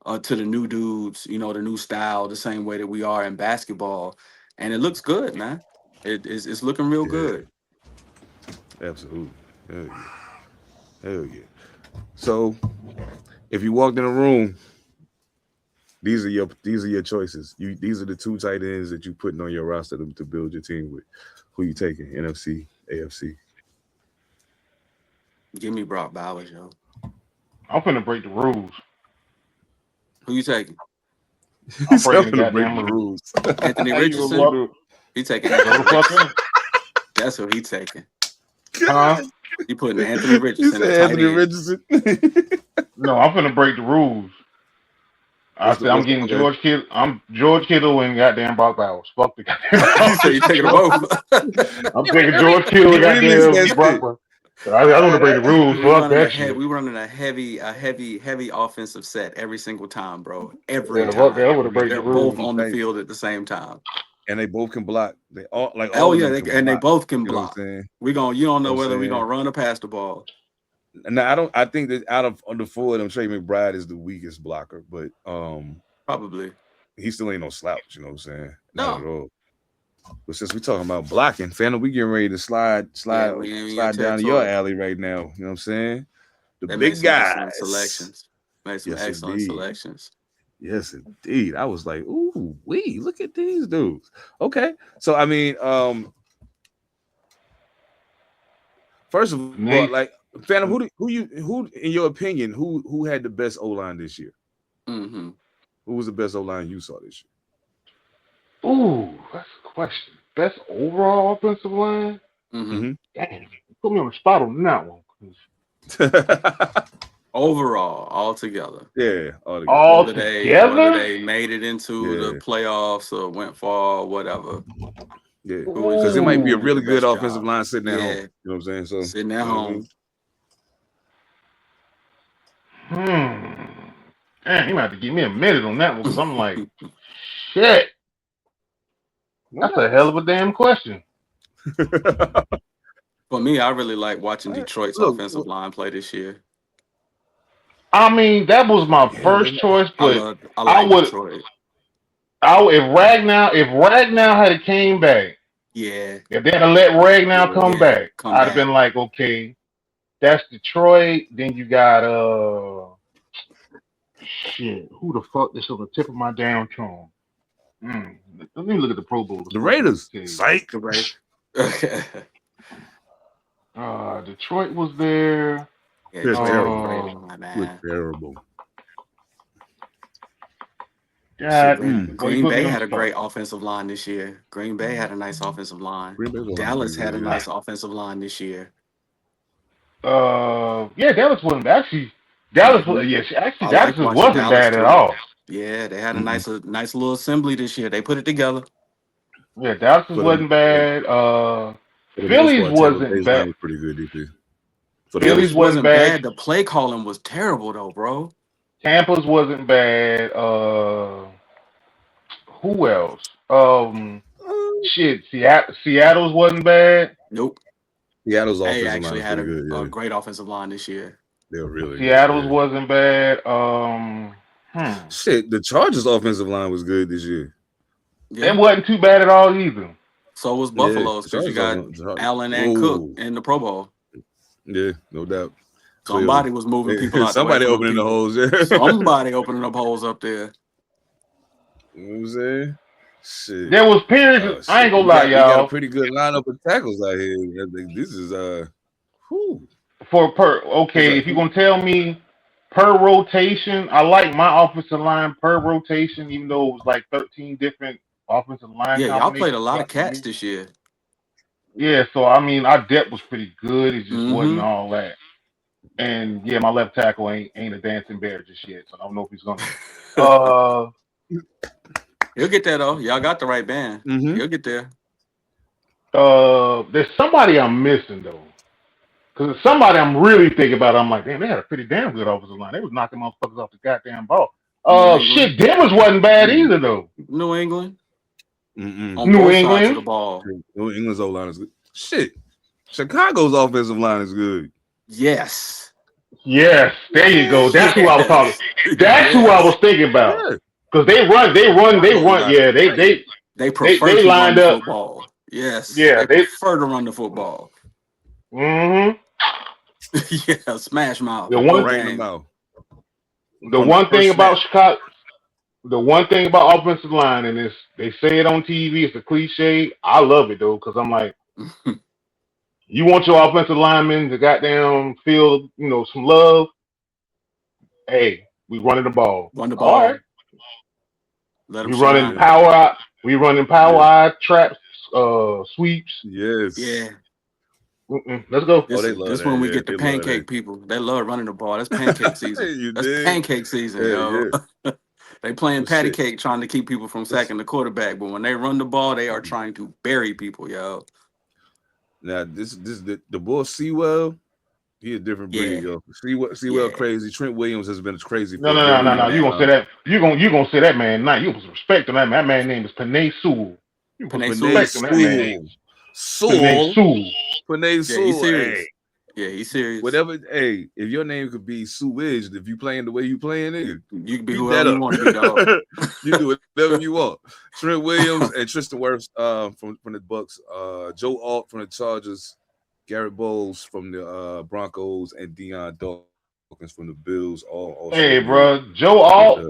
to the new dudes, the new style, the same way that we are in basketball, and it looks good, man. It's looking real good. Absolutely, hell yeah. So, if you walked in a room, these are your choices. These are the two tight ends that you putting on your roster to build your team with. Who you taking? NFC, AFC. Give me Brock Bowers, yo. I'm finna break the rules. Who you taking? I'm breaking the goddamn rules. Anthony Richardson. He taking that. That's who he taking. Huh? You putting Anthony Richardson. Anthony Richardson. No, I'm finna break the rules. I said I'm getting George Kittle. I'm George Kittle and goddamn Brock Bowers. Fuck the goddamn. So you taking them both? I'm taking George Kittle and goddamn Brock Bowers. I want to break the rules. We running a heavy offensive set every single time, bro. Every time. They're both on the field at the same time. And they both can block. They all like. They both can block. You don't know whether we're gonna run or pass the ball. Now I think that out of the four of them, Trey McBride is the weakest blocker, but probably he still ain't no slouch. You know what I'm saying? No. Not at all. But since we're talking about blocking, Phantom, we getting ready to slide down to your alley right now. You know what I'm saying? The big guys. Selections. Made some excellent selections. Yes, indeed. I was like, ooh, look at these dudes. Okay. So I mean, first of all, like Phantom, who in your opinion, who had the best O-line this year? Mm-hmm. Who was the best O-line you saw this year? Ooh, that's a question. Best overall offensive line? Mm-hmm. Damn, put me on the spot on that one. Overall, altogether. Yeah, whether they made it into the playoffs or went far or whatever. Yeah, because it might be a really good offensive line sitting at home. You know what I'm saying? So sitting at home. Damn, you might have to give me a minute on that one because I'm like, shit. That's a hell of a damn question. For me, I really like watching Detroit's offensive Look, line play this year. I mean, that was my first choice, but I I like would. Detroit. If Ragnow had came back, Yeah. if they had let Ragnow come back, come I'd have back. been like, okay, that's Detroit. Then you got shit. Who the fuck? This on the tip of my damn tongue. Let me look at the Pro Bowl. The Raiders. Psych. The Raiders. Okay. Detroit was there. Yeah, They're terrible. Man. Terrible. Green Bay had a great offensive line this year. Green Bay had a nice offensive line. Dallas had a nice offensive line this year. Yeah, Dallas wasn't actually. Dallas wasn't bad at all. Yeah, they had a nice little assembly this year. They put it together. Yeah, Dallas wasn't bad. Phillies wasn't bad. Was pretty good this year. Phillies wasn't bad. The play calling was terrible though, bro. Tampa's wasn't bad. Who else? Seattle's wasn't bad. Nope. Seattle's offensive line actually had a great offensive line this year. They're really Seattle's wasn't bad. Shit, the Chargers' offensive line was good this year. Yeah. It wasn't too bad at all either. So was Buffalo's because you got Allen and Cook in the Pro Bowl. Yeah, no doubt. Somebody was moving people out. Somebody opening the holes there. Somebody opening up holes up there. You know what I'm saying? Shit. There was periods. I ain't gonna lie, y'all. We got a pretty good lineup of tackles out here. This is if you're gonna tell me per rotation, I like my offensive line per rotation, even though it was like 13 different offensive line. Yeah, y'all played a lot of cats this year. Yeah, so I mean, our depth was pretty good. It just wasn't all that. And yeah, my left tackle ain't a dancing bear just yet, so I don't know if he's gonna. He'll get there though. Y'all got the right band. He'll get there. There's somebody I'm missing though, because somebody I'm really thinking about. I'm like, damn, they had a pretty damn good offensive line. They was knocking motherfuckers off the goddamn ball. Shit, Denver's wasn't bad either though. New England. On New England. Sides of the ball. New England's O line is good. Shit, Chicago's offensive line is good. Yes, there you go. That's who I was talking. That's who I was thinking about. Because they run. Yeah, they prefer to run the football. Yes. Yeah, they prefer to run the football. Yeah, smash mouth. The one thing about Chicago, the one thing about offensive line, and they say it on TV, it's a cliche. I love it though, because I'm like, you want your offensive linemen to goddamn feel, some love. Hey, we running the ball. Run the ball. All right. We running power eye traps, sweeps. Yes. Yeah. Let's go. This when we get the pancake people. They love running the ball. That's pancake season. That's pancake season, yo. Yeah. They playing patty cake trying to keep people from sacking the quarterback, but when they run the ball, they are trying to bury people, yo. Now the boy Sewell. He a different breed, yo. Sewell crazy. Trent Williams has been crazy. No. You gonna say that? You gonna say that man? Nah, you put some respect on that man. That man's name is Panay Sewell. You put some respect on that man. Panay Sewell. He's serious. Yeah, he's serious. Whatever. Hey, if your name could be Sewage, if you playing the way you playing it, you can be whoever you want to be, dog. You do whatever you want. Trent Williams and Tristan Wirfs from the Bucks. Joe Alt from the Chargers. Garrett Bowles from the Broncos and Deion Dawkins from the Bills. Hey, bro, Joe Alt.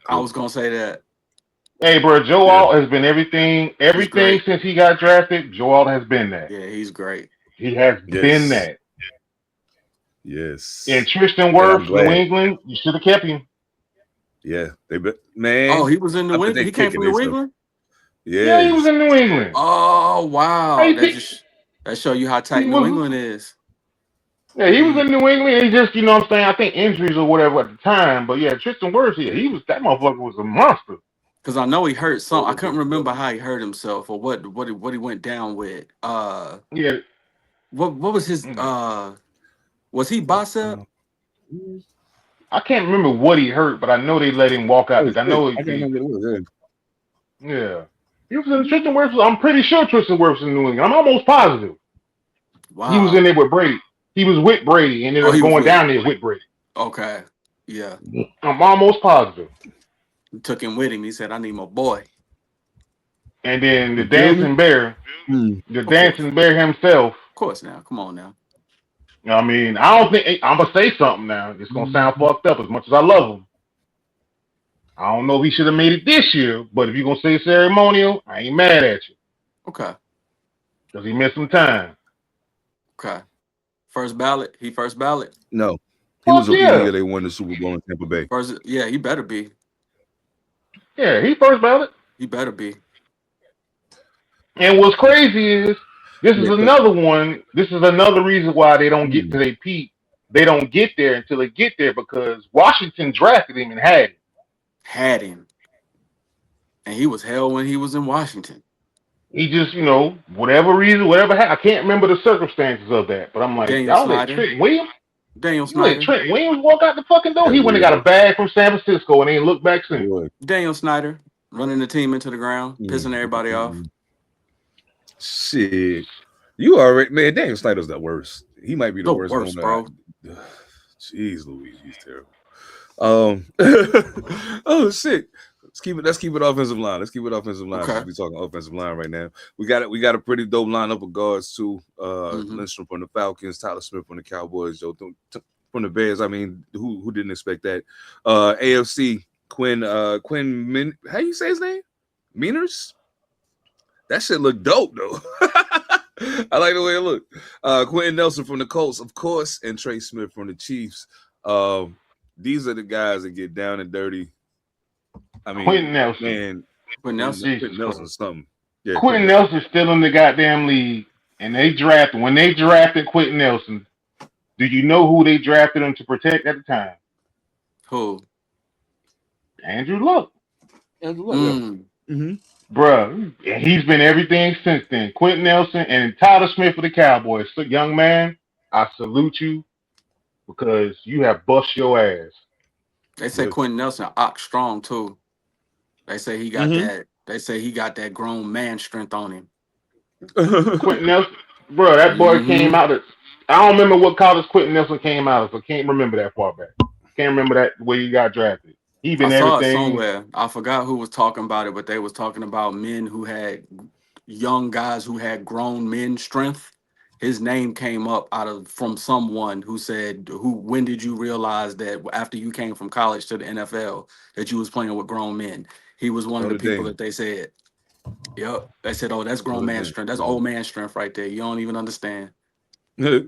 I was gonna say that. Hey, bro, Joe Alt has been everything since he got drafted. Joe Alt has been that. Yeah, he's great. He has been that. Yes. And Tristan Wirfs, New England, you should have kept him. Yeah, man. Oh, he was in New England. He came from New England. Yeah, he was in New England. Oh wow. That show you how tight New England is. Yeah, he was in New England. He just, what I'm saying, I think injuries or whatever at the time. But yeah, Tristan Wirfs, that motherfucker was a monster. Because I know he hurt some. I couldn't remember how he hurt himself or what he went down with. Yeah. What was his was he bicep? I can't remember what he hurt, but I know they let him walk out. I know I can't remember what it was. Yeah. He was in Tristan Wirfs. I'm pretty sure Tristan Wirfs in New England. I'm almost positive. Wow. He was in there with Brady. He was with Brady and ended up going down there with Brady. Okay. Yeah. I'm almost positive. He took him with him. He said, I need my boy. And then the dancing bear, dancing bear himself. Of course now. Come on now. I mean, I don't think I'm gonna say something now. It's gonna sound fucked up as much as I love him. I don't know if he should have made it this year, but if you're gonna say ceremonial, I ain't mad at you. Okay. Because he missed some time. Okay. First ballot? He first ballot? No. He was rookie the year they won the Super Bowl in Tampa Bay. Yeah, he better be. Yeah, he first ballot. He better be. And what's crazy is this is another one. This is another reason why they don't get to their peak. They don't get there until they get there because Washington drafted him and had him. And he was hell when he was in Washington. He just, whatever reason, whatever happened, I can't remember the circumstances of that. But I'm like, y'all let Trent Williams? Daniel Snyder. Let Trent Williams walk out the fucking door. He went and got a bag from San Francisco and ain't looked back since. Daniel Snyder running the team into the ground, pissing everybody off. Shit. You already, man, Daniel Snyder's the worst. He might be the worst bro. Jeez Louise, he's terrible. Oh shit. Let's keep it offensive line. Let's keep it offensive line. Okay. We're talking offensive line right now. We got a pretty dope lineup of guards too. Lindstrom from the Falcons, Tyler Smith from the Cowboys, Joe from the Bears. I mean, who didn't expect that? AFC Quinn how you say his name? Meaners? That shit look dope though. I like the way it looked. Quentin Nelson from the Colts, of course, and Trey Smith from the Chiefs. These are the guys that get down and dirty. I mean, Quentin Nelson. Man, Quentin Nelson. Quentin Nelson something. Yeah, Quentin Nelson's still in the goddamn league. And when they drafted Quentin Nelson, do you know who they drafted him to protect at the time? Who? Andrew Luck. Mm-hmm. Bruh, and he's been everything since then. Quentin Nelson and Tyler Smith for the Cowboys. So, young man, I salute you because you have bust your ass. They say Quentin Nelson ox strong too. They say he got that. They say he got that grown man strength on him. Quentin Nelson, bro, that boy came out of. I don't remember what college Quentin Nelson came out of, so can't remember that far back. Can't remember that where he got drafted. He been I saw everything. it somewhere. I forgot who was talking about it, but they was talking about men who had young guys who had grown men strength. His name came up from someone who said, when did you realize that after you came from college to the NFL that you was playing with grown men? He was one of the people that they said. Yep. They said, oh, that's grown man strength. That's old man strength right there. You don't even understand. Yeah.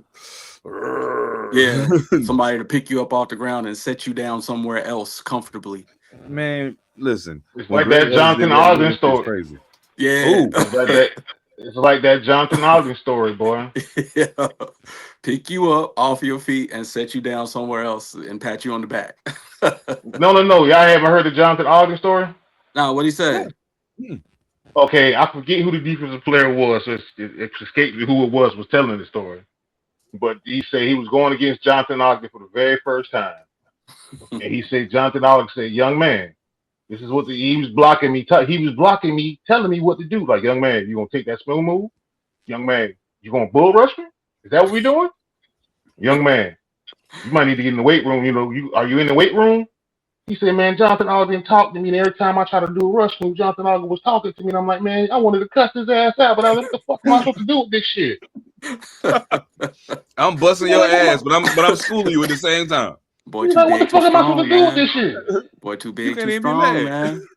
Somebody to pick you up off the ground and set you down somewhere else comfortably. Man, listen. It's like that Jonathan Ogden story. Crazy. Yeah. It's like that Jonathan Ogden story, boy. Yeah. Pick you up off your feet and set you down somewhere else and pat you on the back. No. Y'all haven't heard the Jonathan Ogden story? No, what he said? Okay, I forget who the defensive player was. So it escaped me who it was telling the story. But he said he was going against Jonathan Ogden for the very first time. And he said, Jonathan Ogden said, young man, this is what he was blocking me. He was blocking me, telling me what to do. Like, young man, you going to take that smooth move? Young man, you going to bull rush me? Is that what we're doing? Young man, you might need to get in the weight room. Are you in the weight room? He said, man, Jonathan Ogden talked to me, and every time I try to do a rush move, Jonathan Ogden was talking to me, and I'm like, man, I wanted to cuss his ass out, but what the fuck am I supposed to do with this shit? I'm busting your ass, but I'm schooling you at the same time. Boy, too big, what the fuck am I supposed to do with this shit? Boy, too big, too strong, man.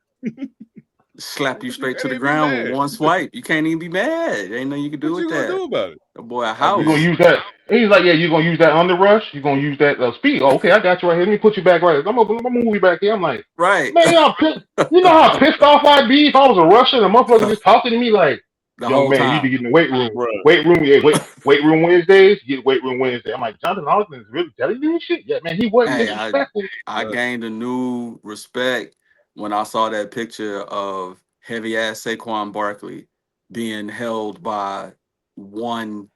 Slap you straight to the ground with one swipe. You can't even be mad. Ain't nothing you can do with that. What you gonna do about it? Boy, a house. You gonna use that? He's like, yeah, you gonna use that under rush? You gonna use that speed? Oh, okay, I got you right here. Let me put you back right. I'm gonna move you back here. I'm like, right, man, you know how pissed off I'd be if I was a Russian and a motherfucker just talking to me like, yo, man, you need to get in the weight room. Weight room, yeah, weight room Wednesdays. Get weight room Wednesday. I'm like, Jonathan Ogden is really telling you this shit. Yeah, man, he wasn't disrespectful. I gained a new respect when I saw that picture of heavy ass Saquon Barkley being held by one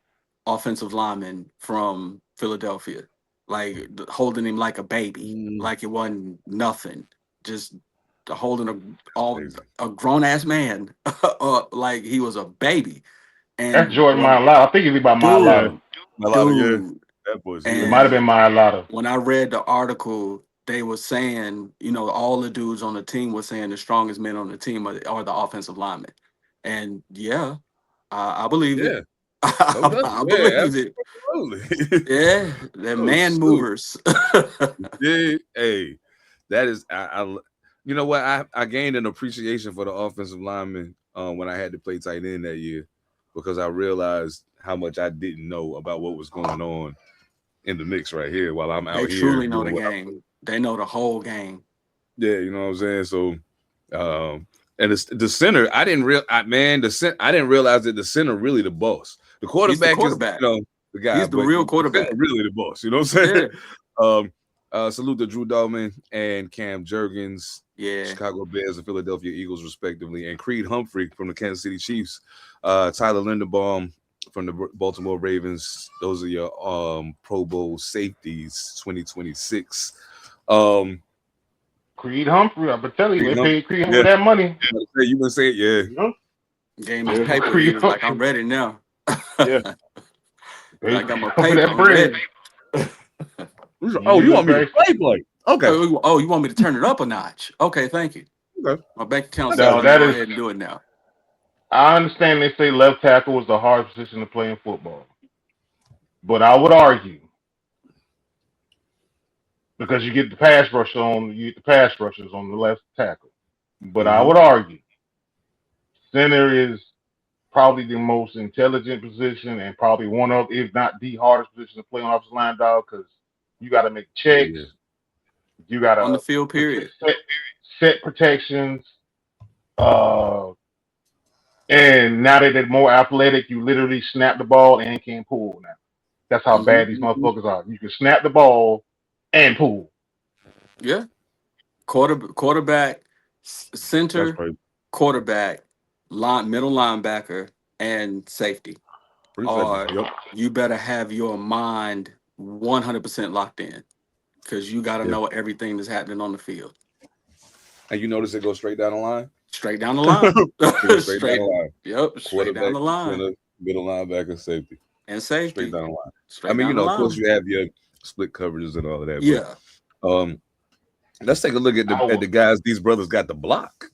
offensive lineman from Philadelphia, like holding him like a baby, like it wasn't nothing, just holding a grown ass man like he was a baby. And that's Jordan Mailata. I think it's about Mailata. Dude, that boy's It might have been Mailata. when I read the article, they were saying, all the dudes on the team were saying the strongest men on the team are the offensive linemen. And yeah, I believe it. I believe it. Absolutely. Yeah, they're man movers. Yeah, hey, that is I you know what? I gained an appreciation for the offensive linemen when I had to play tight end that year, because I realized how much I didn't know about what was going on in the mix right here while I'm out They here. truly know the game. They know the whole game. Yeah, you know what I'm saying? So and the center, I didn't realize that the center really the boss. The quarterback is the guy. He's the real quarterback. Really the boss. You know what I'm saying? Yeah. Salute to Drew Dalman and Cam Jurgens, Chicago Bears and Philadelphia Eagles, respectively, and Creed Humphrey from the Kansas City Chiefs, Tyler Linderbaum from the Baltimore Ravens. Those are your Pro Bowl safeties 2026. Creed Humphrey, I've been telling you, they paid Creed Humphrey that money. You been saying, Game is paper. He was like, I'm ready now. Yeah. I got my paper. I'm ready. Oh, you want me to play? Okay. Oh, you want me to turn it up a notch? Okay, thank you. Okay. My bank account's go ahead and do it now. I understand they say left tackle is the hardest position to play in football, but I would argue, because you get the pass rushers on the left tackle, but I would argue center is probably the most intelligent position and probably one of, if not the hardest position to play on offensive line, dog, because you got to make checks. You got to on the field, period. Set protections. And now that they're more athletic, you literally snap the ball and can pull now. That's how bad these motherfuckers are. You can snap the ball and pull. Yeah. Quarterback, center, quarterback, middle linebacker, and safety. You better have your mind 100% locked in, because you got to know everything that's happening on the field. And you notice it goes straight down the line? Straight down the line. straight down the line. Yep, straight down the line. Center, middle linebacker, safety. And safety. Straight down the line. Of course, you have your split coverages and all of that. Yeah. But, let's take a look at the guys these brothers got to block.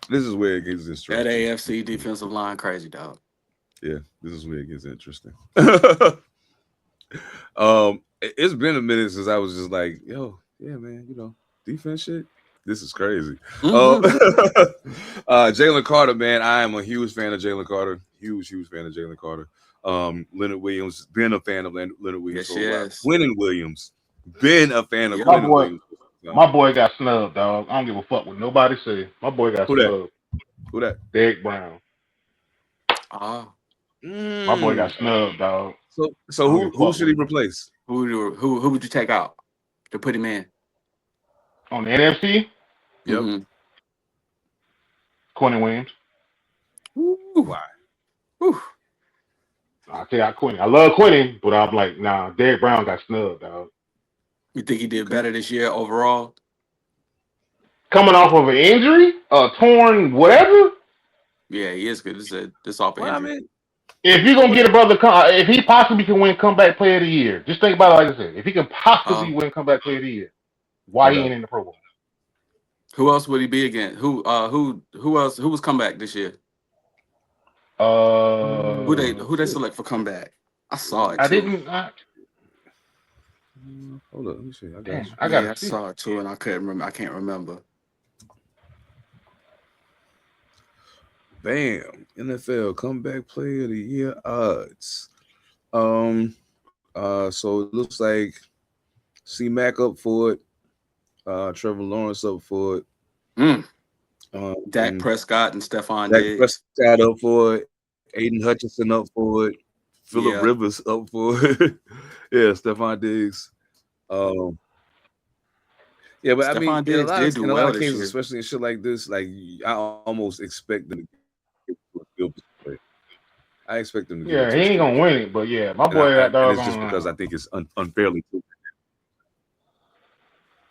This is where it gets interesting. That AFC defensive line, crazy, dog. Yeah, this is where it gets interesting. It's been a minute since I was just like, yo, yeah, man, defense shit. This is crazy. Jalen Carter, man, I am a huge fan of Jalen Carter. Huge fan of Jalen Carter. Leonard Williams, been a fan of Leonard Williams. Yes. Quentin Williams, been a fan of Quentin Williams. My boy got snubbed, dog. I don't give a fuck what nobody say. My boy got snubbed. Who that? Derek Brown. Oh. My boy got snubbed, dog. So who should he replace? Who would you take out to put him in? On the NFC? Yep. Mm-hmm. Quentin Williams. Ooh. Why? Ooh. I'll take out Quentin. I love Quentin, but I'm like, nah, Derek Brown got snubbed, dog. You think he did better this year overall? Coming off of an injury? Torn whatever? Yeah, he is good. This off an injury. If you're gonna get a brother, if he possibly can win comeback player of the year, just think about it like I said. If he can possibly win comeback player of the year, why he ain't in the Pro Bowl? Who else would he be again? Who else? Who was comeback this year? Who they select for comeback? I saw it. Hold up, let me see. I saw it too, and I couldn't remember. I can't remember. Bam! NFL comeback player of the year odds. So it looks like C-Mac up for it. Trevor Lawrence up for it. Dak Prescott and Stephon Dak Diggs. Prescott up for it. Aiden Hutchinson up for it. Phillip Rivers up for it. Yeah, Stephon Diggs. Yeah, but Stephon I mean, Diggs in a lot of cases, especially in shit like this, like I almost expect them to get to a field play. I expect them to get he ain't gonna win it, but yeah, my boy that dog. It's just because I think it's unfairly too.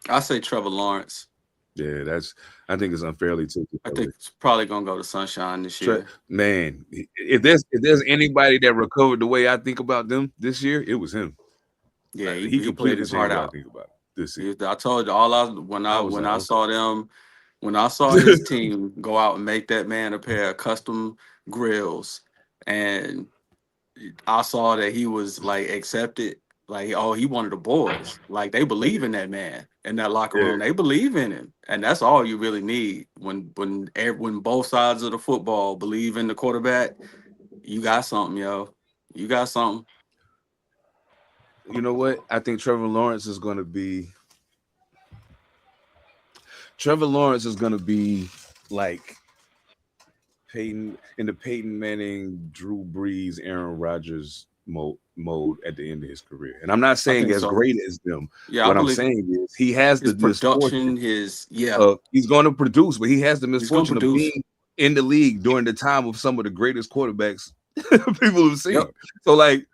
I say Trevor Lawrence. Yeah, I think it's unfairly tilted. I think it's probably gonna go to Sunshine this year. Man, if there's anybody that recovered the way I think about them this year, it was him. Yeah, he he played his heart out. I think about this year. I told you when I saw his team go out and make that man a pair of custom grills, and I saw that he was like accepted. Like, he wanted the boys. Like, they believe in that man in that locker room. They believe in him, and that's all you really need. When both sides of the football believe in the quarterback, you got something, yo. You got something. You know what? I think Trevor Lawrence is going to be like Peyton in the Peyton Manning, Drew Brees, Aaron Rodgers mode at the end of his career. And I'm not saying as great as them. Yeah, what I'm saying is he has the production. He's going to produce, but he has the misfortune of being in the league during the time of some of the greatest quarterbacks people have seen. So like,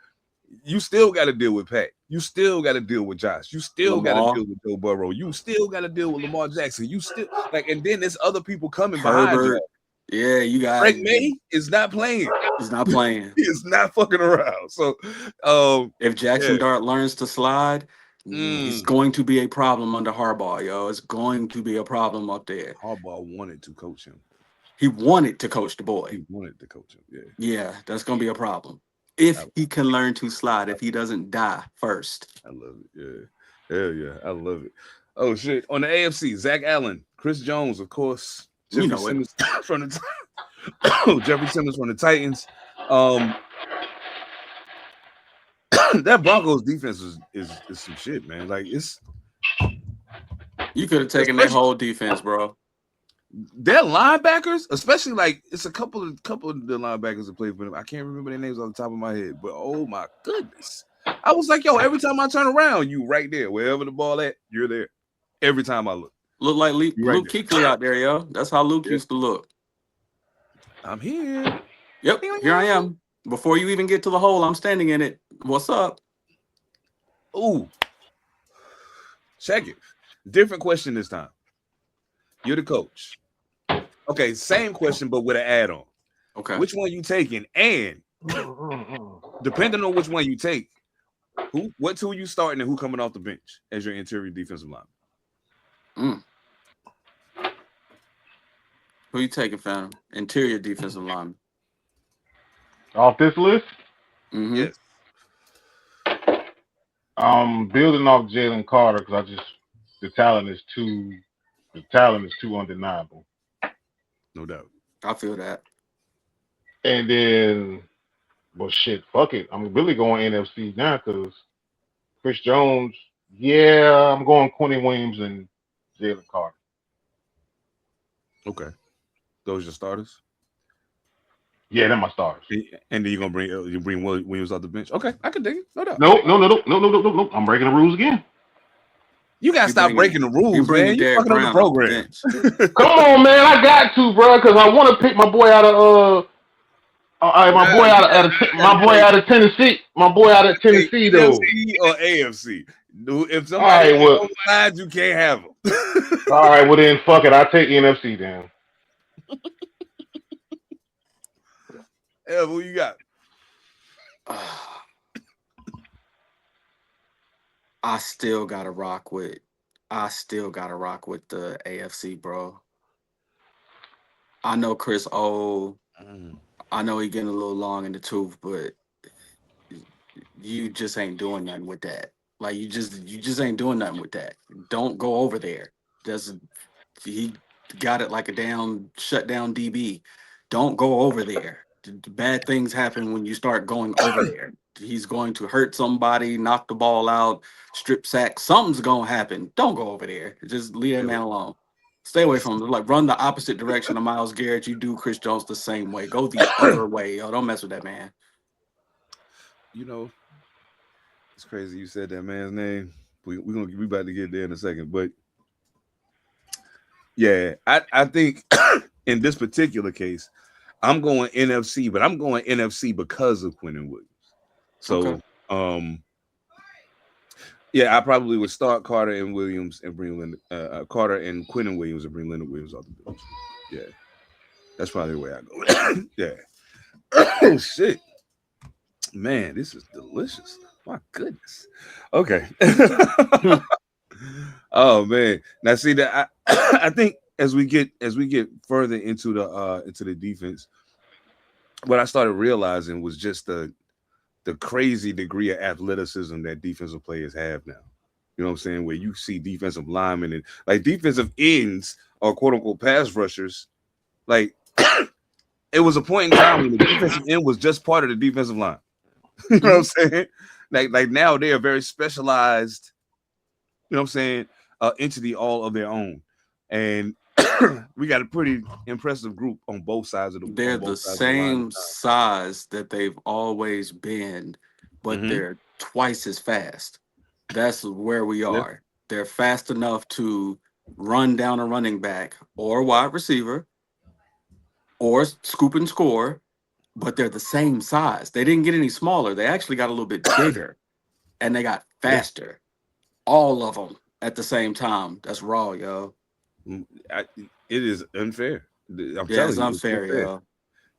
you still got to deal with Pat. You still got to deal with Josh. You still got to deal with Joe Burrow. You still got to deal with Lamar Jackson. You still and then there's other people coming behind you. Yeah, you got Drake May is not playing. He's not playing. He is not fucking around. So, if Jackson Dart learns to slide, it's going to be a problem under Harbaugh, yo. It's going to be a problem up there. Harbaugh wanted to coach him. He wanted to coach the boy. He wanted to coach him. Yeah. Yeah, that's going to be a problem. If he can learn to slide, if he doesn't die first. I love it. Yeah. Hell yeah. I love it. Oh, shit. On the AFC, Zach Allen, Chris Jones, of course. Jeffrey Simmons from the Titans. That Broncos defense is some shit, man. Like, you could have taken that whole defense, bro. Their linebackers, especially like it's a couple of the linebackers that play for them. I can't remember their names on the top of my head, but oh my goodness. I was like, yo, every time I turn around, you right there. Wherever the ball at, you're there. Every time I look. Look like Luke Kuechly out there, yo. That's how Luke used to look. I'm here. Yep, here I am. Before you even get to the hole, I'm standing in it. What's up? Ooh. Check it. Different question this time. You're the coach. Okay, same question, but with an add-on. Okay. Which one you taking? And depending on which one you take, what two you starting and who coming off the bench as your interior defensive lineman? Who you taking, fam? Interior defensive lineman. Off this list? Mm-hmm. Yes. Building off Jalen Carter because the talent is too undeniable. No doubt. I feel that. And then, well, shit, fuck it. I'm really going NFC now because Chris Jones. Yeah, I'm going Quentin Williams and Jalen Carter. Okay, those are your starters. Yeah, they're my starters. And then you're gonna bring Williams off the bench. Okay, I can dig it. No doubt. No. I'm breaking the rules again. You gotta stop breaking the rules, man. You fucking up the program. Come on, man. I got to, bro, because I want to pick my boy out of my boy out of Tennessee. My boy out of Tennessee, though. NFC or AFC? If somebody on the side, you can't have them. All right, well then, fuck it. I'll take NFC then. Who you got? I still gotta rock with the AFC, bro. I know Chris old. I know he getting a little long in the tooth, but you just ain't doing nothing with that. Like you just ain't doing nothing with that. Don't go over there. He got it like a shut down DB. Don't go over there. Bad things happen when you start going over there. He's going to hurt somebody, knock the ball out, strip sack. Something's gonna happen. Don't go over there. Just leave that man alone. Stay away from him. Like, run the opposite direction of Myles Garrett. You do Chris Jones the same way. Go the other way. Yo, don't mess with that man. You know, it's crazy you said that man's name. We about to get there in a second, but yeah, I think in this particular case, I'm going NFC, but I'm going NFC because of Quentin Williams. So, Yeah, I probably would start Carter and Williams and bring Carter and Quentin Williams and bring Leonard Williams off the bench. Yeah, that's probably the way I go. Yeah. Oh shit, man, this is delicious. My goodness. Okay. Oh man. Now see that I think as we get further into the defense, what I started realizing was just the crazy degree of athleticism that defensive players have now. You know what I'm saying? Where you see defensive linemen and like defensive ends or quote unquote pass rushers. Like it was a point in time when the defensive end was just part of the defensive line. You know what I'm saying? Like now they are very specialized, you know what I'm saying, entity all of their own. And we got a pretty impressive group on both sides of the They're the line. same size that they've always been, but they're twice as fast. That's where we are. Yeah. They're fast enough to run down a running back or wide receiver or scoop and score, but they're the same size. They didn't get any smaller. They actually got a little bit bigger, and they got faster. Yeah. All of them at the same time. That's raw, yo. It is unfair. I'm telling it's you, unfair, yo.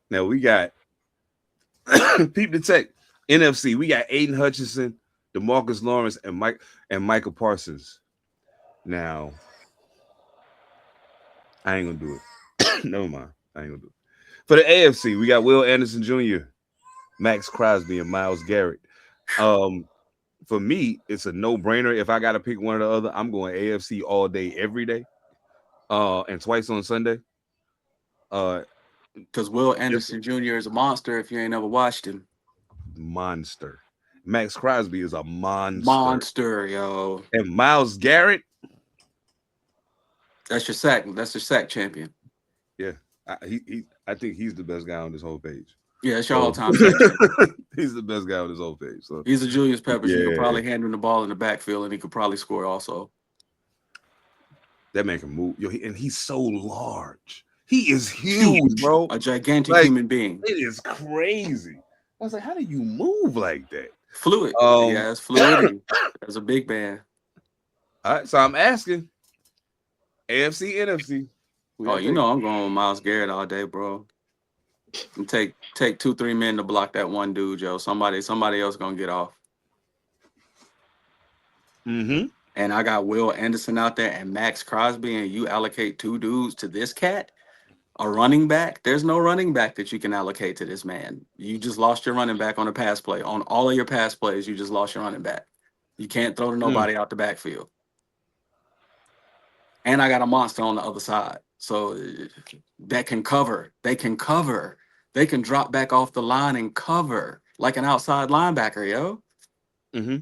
Now we got Peep the Tech, NFC. We got Aiden Hutchinson, DeMarcus Lawrence, and Michael Parsons. Now, I ain't gonna do it. Never mind. I ain't gonna do it. For the AFC, we got Will Anderson Jr., Max Crosby, and Myles Garrett. For me, it's a no-brainer. If I gotta pick one or the other, I'm going AFC all day, every day. And twice on Sunday. Because Will Anderson Jr. is a monster if you ain't ever watched him. Monster. Max Crosby is a monster. Monster, yo. And Myles Garrett. That's your sack champion. Yeah. I think he's the best guy on this whole page. Yeah, it's your all-time sack champion. He's the best guy on this whole page. So he's a Julius Peppers. You could probably hand him the ball in the backfield and he could probably score also. That man can move. Yo, and he's so large. He is huge, bro. A gigantic human being. It is crazy. I was like, how do you move like that? Fluid. Yeah, it's fluidity. As a big man. All right, so I'm asking AFC, NFC. Oh, you know I'm going with Myles Garrett all day, bro. And take 2-3 men to block that one dude, Joe. Somebody else gonna get off. Mm-hmm. And I got Will Anderson out there and Max Crosby, and you allocate 2 dudes to this cat, a running back. There's no running back that you can allocate to this man. You just lost your running back on a pass play. On all of your pass plays, you just lost your running back. You can't throw to nobody out the backfield. And I got a monster on the other side. So that can cover. They can cover. They can drop back off the line and cover like an outside linebacker, yo. Mm-hmm.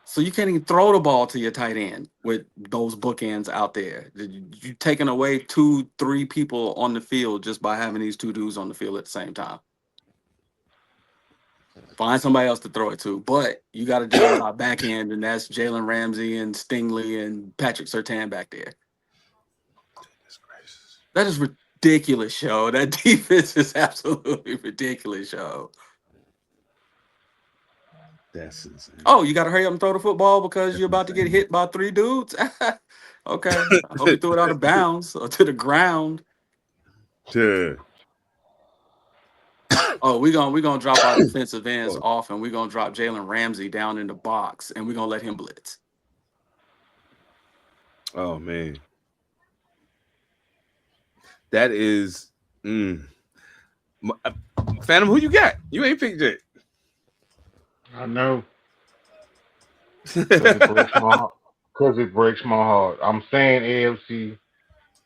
So you can't even throw the ball to your tight end with those bookends out there. You're taking away 2-3 people on the field just by having these 2 dudes on the field at the same time. Find somebody else to throw it to. But you got to deal with our back end, and that's Jalen Ramsey and Stingley and Patrick Surtain back there. That is ridiculous, yo. That defense is absolutely ridiculous, yo. That's insane. Oh, you got to hurry up and throw the football because you're about to get hit by 3 dudes? Okay. I hope you threw it out of bounds or to the ground. Yeah. Oh, we're gonna drop our defensive ends off, and we're gonna drop Jalen Ramsey down in the box, and we're gonna let him blitz. Oh man. That is Phantom, who you got? You ain't picked it. I know. Because it breaks my heart. I'm saying AFC,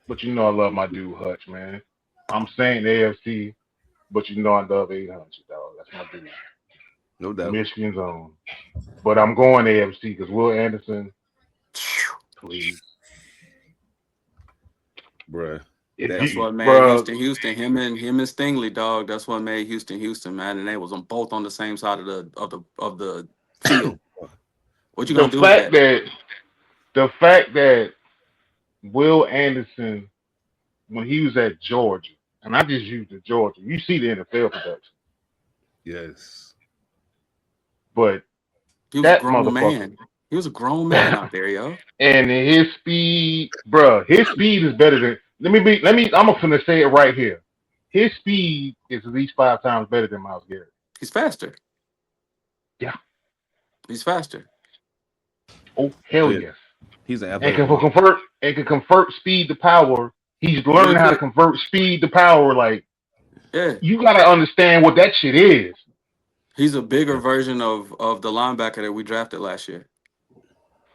but you know I love my dude Hutch, man. I'm saying AFC, but you know I love 800, dog. That's my dude. No doubt. Michigan's own. But I'm going AFC because Will Anderson, please. Bruh. That's what made Houston. Him and Stingley, dog. That's what made Houston, man. And they was on both on the same side of the field. What you gonna do with that? The fact that Will Anderson, when he was at Georgia, and I just used the Georgia, you see the NFL production. Yes. But he was a grown man. He was a grown man out there, yo. And his speed, bruh, his speed is better than. I'm gonna say it right here. His speed is at least 5 times better than Myles Garrett. He's faster. Yeah. He's faster. Oh hell Yeah. yes. He's an And athletic. can convert speed to power. He's learning how to convert speed to power. Like, yeah, you gotta understand what that shit is. He's a bigger version of the linebacker that we drafted last year.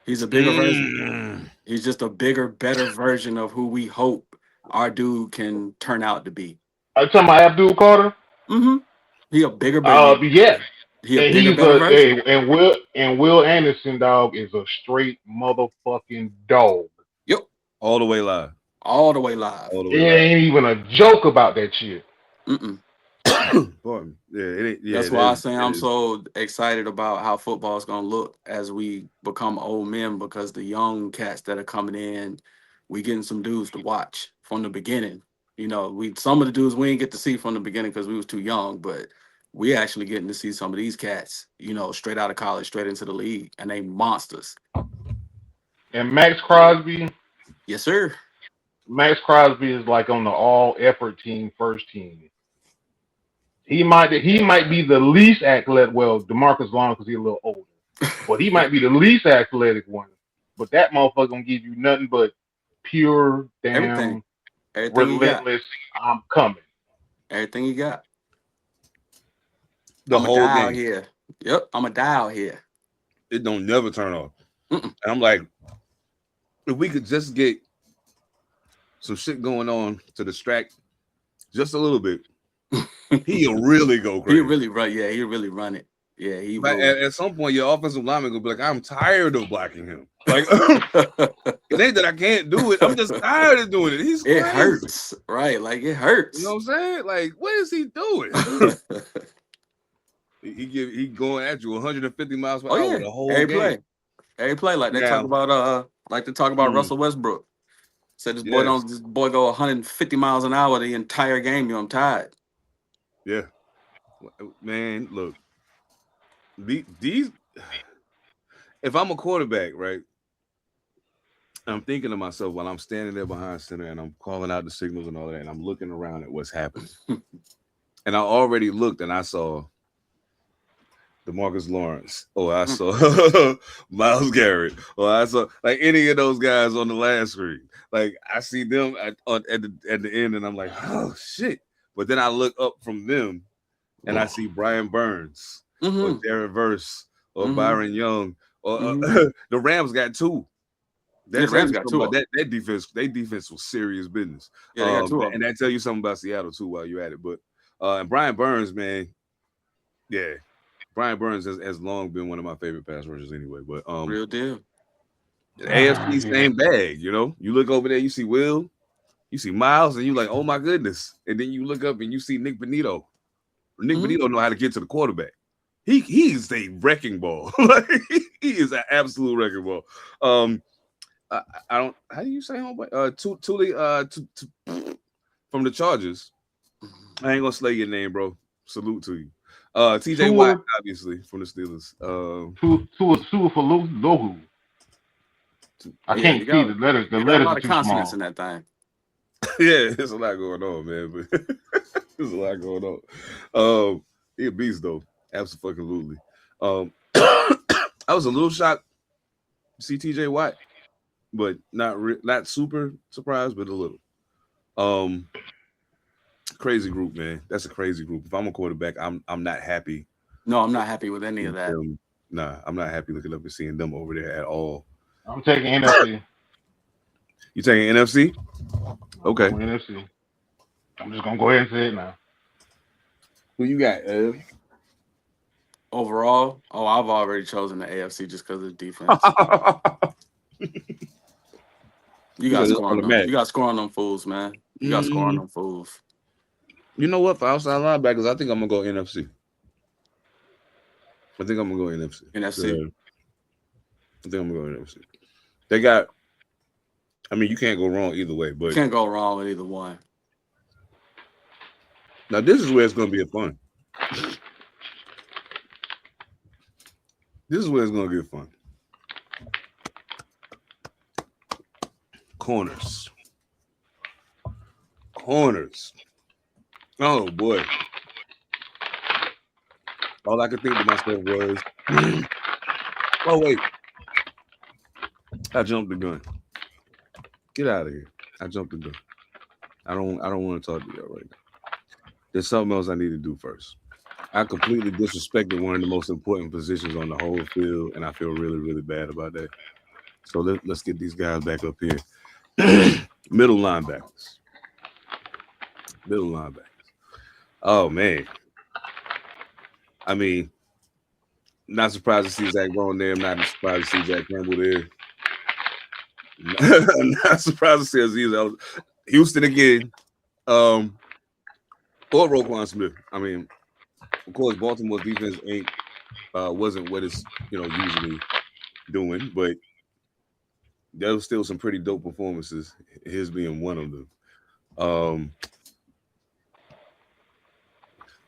He's a bigger version. He's just a bigger, better version of who we hope our dude can turn out to be. Are you talking about Abdul Carter? Mm-hmm. He a bigger baby. Yes. He a bigger, better version. And Will Anderson, dog, is a straight motherfucking dog. Yep. All the way live. All the way live. It ain't even a joke about that shit. Mm-mm. That's why I say I'm so excited about how football is going to look as we become old men, because the young cats that are coming in, we getting some dudes to watch from the beginning. You know, some of the dudes we didn't get to see from the beginning because we was too young, but we actually getting to see some of these cats, you know, straight out of college, straight into the league, and they monsters. And Max Crosby, yes sir. Max Crosby is like on the all effort team, first team. He might be the least athletic. Well, DeMarcus Lawrence because he's a little older, but he might be the least athletic one. But that motherfucker gonna give you nothing but pure damn Everything relentless. I'm coming. Everything you got. The whole game here. Yep, I'm a dial here. It don't never turn off. And I'm like, if we could just get some shit going on to distract just a little bit, he'll really go crazy. He'll really run. Yeah, he'll really run it. Yeah, he will. At some point, your offensive lineman gonna be like, I'm tired of blocking him. Like, it ain't that I can't do it. I'm just tired of doing it. It hurts, right? Like, it hurts. You know what I'm saying? Like, what is he doing? he going at you 150 miles per hour the whole game. Every play, like they talk about Russell Westbrook. Said this boy go 150 miles an hour the entire game. I'm tired. Yeah, man. Look, these. If I'm a quarterback, right, I'm thinking to myself while I'm standing there behind center and I'm calling out the signals and all that, and I'm looking around at what's happening. And I already looked and I saw DeMarcus Lawrence, or I saw Myles Garrett, or I saw like any of those guys on the last screen. Like I see them at the end, and I'm like, oh shit. But then I look up from them, and I see Brian Burns, or Darren Verse, or Byron Young, or the Rams got 2. The Rams got 2. That defense, their defense was serious business. Yeah, they got 2 of them. And that tell you something about Seattle too while you're at it. But and Brian Burns, man, yeah. Brian Burns has long been one of my favorite pass rushers anyway. But real deal. AFC same bag, you know. You look over there, you see Will, you see Miles, and you like, oh my goodness. And then you look up and you see Nick Benito. Nick Benito know how to get to the quarterback. He's a wrecking ball. He is an absolute wrecking ball. I don't. How do you say homeboy? Tuli from the Chargers. I ain't gonna slay your name, bro. Salute to you. TJ Watt, obviously from the Steelers. Tua for Lohu. I can't see the letters. The letters are too consonants small. In that thing. Yeah, there's a lot going on, man. But there's a lot going on. He a beast though. Absolutely. I was a little shocked to see TJ Watt, but not super surprised, but a little. Crazy group, man. That's a crazy group. If I'm a quarterback, I'm not happy. No, I'm not happy with any of that. Nah, I'm not happy looking up and seeing them over there at all. I'm taking NFC. You taking NFC? Okay. NFC. I'm just gonna go ahead and say it now. Who you got, Overall, I've already chosen the AFC just because of the defense. You got scoring them. You got scoring them fools, man. You got scoring them fools. You know what? For outside linebackers, I think I'm gonna go NFC. I think I'm gonna go NFC. NFC. I think I'm gonna go NFC. They got. I mean, you can't go wrong either way, but you can't go wrong with either one. Now this is where it's gonna be fun. This is where it's gonna get fun. corners. Oh boy. All I could think to myself was, oh wait, I jumped the gun. Get out of here. I jumped the gun. I don't want to talk to y'all right now. There's something else I need to do first. I completely disrespected one of the most important positions on the whole field, and I feel really, really bad about that. So let's get these guys back up here. Middle linebackers. Oh man. I mean, not surprised to see Zach Bone there. I'm not surprised to see Jack Campbell there. Not surprised to see Aziz Houston again. Or Roquan Smith. I mean, of course, Baltimore's defense wasn't what it's usually doing, but there was still some pretty dope performances. His being one of them. $1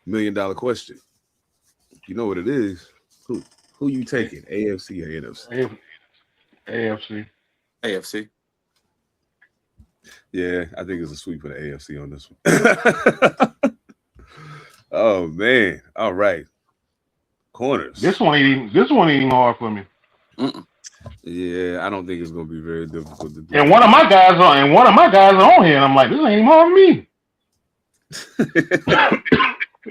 million question. You know what it is? Who you taking? AFC or NFC? AFC. Yeah, I think it's a sweep for the AFC on this one. Oh man! All right, corners. This one ain't even hard for me. Yeah, I don't think it's gonna be very difficult to do. And one of my guys are on here, and I'm like, this ain't even hard for me.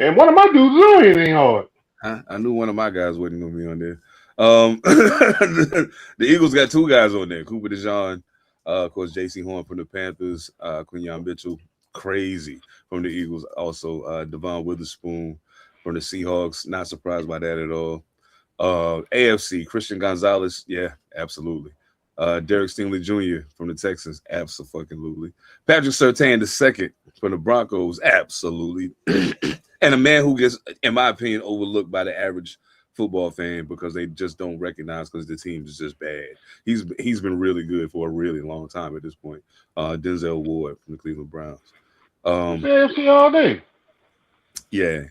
And one of my dudes is on here, it ain't hard. I knew one of my guys wasn't gonna be on there. The Eagles got two guys on there: Cooper DeJean, of course, J.C. Horn from the Panthers, Quinyon Mitchell, crazy from the Eagles. Also, Devon Witherspoon from the Seahawks. Not surprised by that at all. AFC, Christian Gonzalez, yeah, absolutely. Derek Stingley Jr. from the Texans, absolutely. Patrick Surtain II from the Broncos, absolutely. And a man who gets, in my opinion, overlooked by the average football fan because they just don't recognize because the team is just bad. He's been really good for a really long time at this point. Denzel Ward from the Cleveland Browns. AFC all day. Yeah.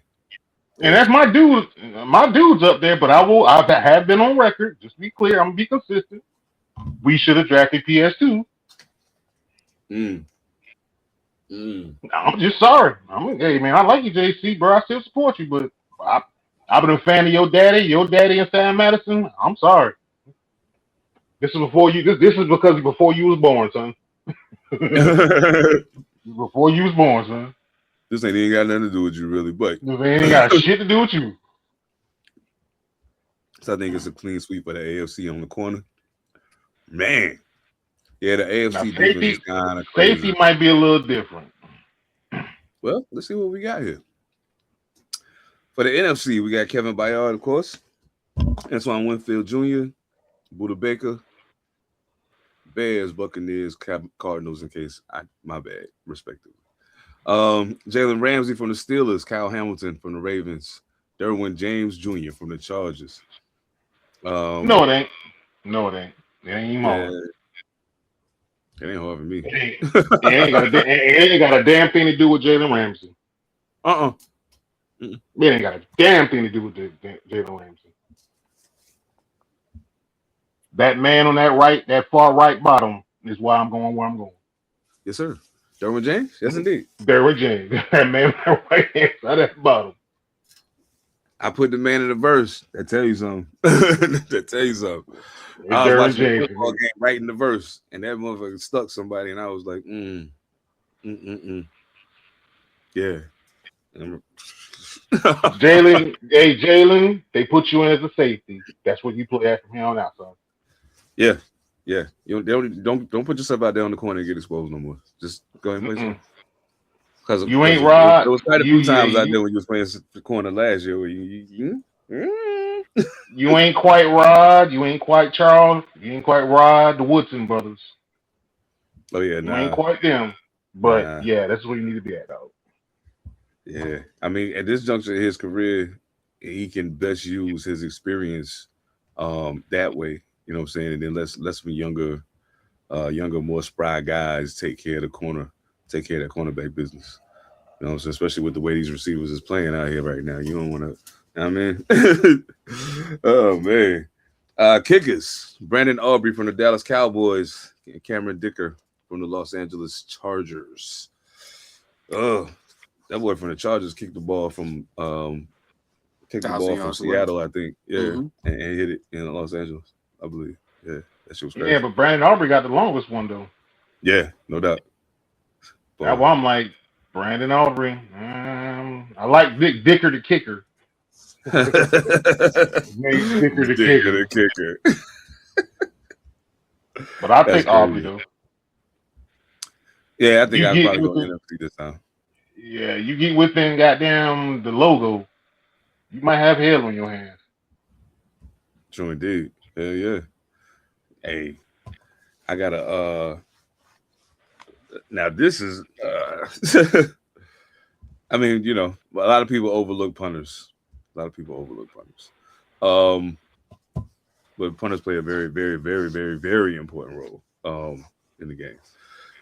And that's my dude. My dude's up there, but I have been on record. Just to be clear, I'm gonna be consistent. We should have drafted PS2. I'm just sorry. Hey man, I like you, JC, bro. I still support you, but I've been a fan of your daddy and Sam Madison. I'm sorry. This is before you. This is because before you was born, son. Before you was born, son. This ain't even got nothing to do with you, really, but this ain't got shit to do with you. So I think it's a clean sweep for the AFC on the corner. Man, yeah, the AFC defense is kind of crazy. Safety might be a little different. Well, let's see what we got here. For the NFC, we got Kevin Byard, of course. Antoine Winfield Jr., Buda Baker, Bears, Buccaneers, Cardinals, in case my bad, respectively. Jalen Ramsey from the Steelers, Kyle Hamilton from the Ravens, Derwin James Jr. from the Chargers. No, it ain't. It ain't even hard. It ain't hard for me. It ain't got a damn thing to do with Jalen Ramsey. It ain't got a damn thing to do with Jalen Ramsey. That man on that far right bottom is why I'm going where I'm going. Yes, sir. Derwin James? Yes, indeed. Derwin James. That man on that right hand side at the bottom. I put the man in the verse. That tell you something. That tell you something. I was watching a football game right in the verse, and that motherfucker stuck somebody, and I was like, Yeah. Jalen, they put you in as a safety. That's what you play at from here on out, son. Yeah. You don't put yourself out there on the corner and get exposed no more. Just go ahead and play some. Because you ain't Rod. There was quite a few times out there when you was playing the corner last year where you ain't quite Rod. You ain't quite Charles. You ain't quite Rod, the Woodson brothers. Oh yeah, you ain't quite them. But yeah, that's where you need to be at, though. Yeah, I mean, at this juncture of his career, he can best use his experience that way. You know what I'm saying? And then let some younger, more spry guys take care of that cornerback business. You know what I'm saying? Especially with the way these receivers is playing out here right now. You don't want to, I mean, oh man. Kickers, Brandon Aubrey from the Dallas Cowboys, Cameron Dicker from the Los Angeles Chargers. Oh, that boy from the Chargers kicked the ball from Seattle, I think. Yeah, and hit it in Los Angeles, I believe. Yeah, that shit was crazy. Yeah, but Brandon Aubrey got the longest one though. Yeah, no doubt. That's why I'm like Brandon Aubrey. I like Dicker the kicker. Dicker the kicker. But I think Aubrey though. Yeah, I think I'd probably go NFC this time. Yeah, you get within goddamn the logo, you might have hell on your hands. True indeed. Hell yeah. Hey, I gotta now this is I mean, you know, a lot of people overlook punters. But punters play a very, very, very, very, very important role in the game.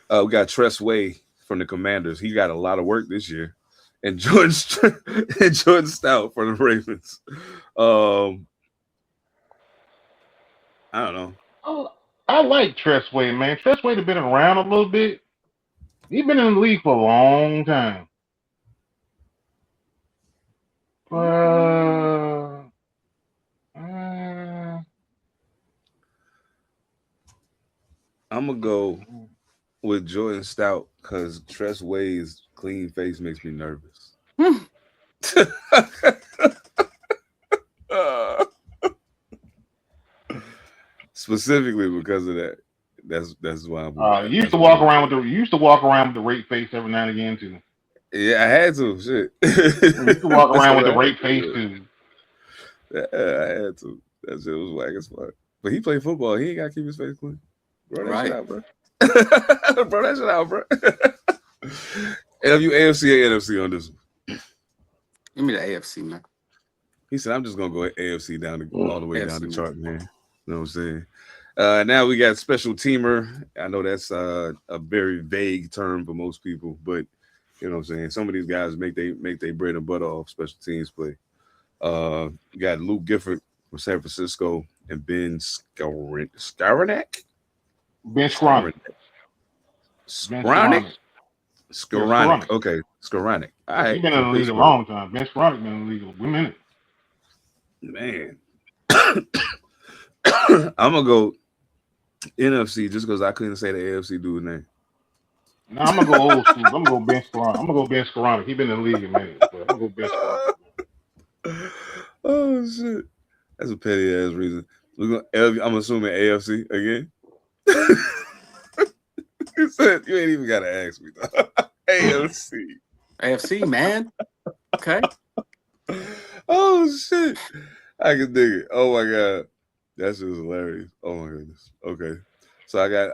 We got Tress Way from the Commanders. He got a lot of work this year. And Jordan Stout for the Ravens. I don't know. Oh, I like Tress Way, man. Tress Way has been around a little bit. He's been in the league for a long time. I'm gonna go with Jordan Stout because Tress Way's clean face makes me nervous. Specifically because of that. That's why I'm. You used to walk around with the rape face every now and again too. Yeah, I had to. Shit. You used to walk around with the rape face too. Yeah, I had to. That shit was whack as fuck. But he played football. He ain't got to keep his face clean. Bro, that shit out, bro. Bro, that shit out, bro. AFC or NFC on this one? Give me the AFC, man. He said, I'm just going to go AFC all the way down the chart, man. You know what I'm saying? Now we got special teamer. I know that's a very vague term for most people, but you know what I'm saying? Some of these guys make they bread and butter off special teams play. You got Luke Gifford from San Francisco and Ben Skowronek. Ben Skowronek. Skowronek. Okay, Skowronek. All right. He's been in the league a long time. Ben Skowronek been in the league a minute. Man. I'm going to go NFC just because I couldn't say the AFC dude's name. No, I'm going to go old school. I'm going to go Ben Skowronek. He's been in the league a minute. But I'm going to go Ben Skowronek. Oh, shit. That's a petty ass reason. I'm assuming AFC again. You said you ain't even got to ask me, though. AFC, man. Okay. Oh, shit. I can dig it. Oh, my God. That's just hilarious. Oh, my goodness. Okay. So I got,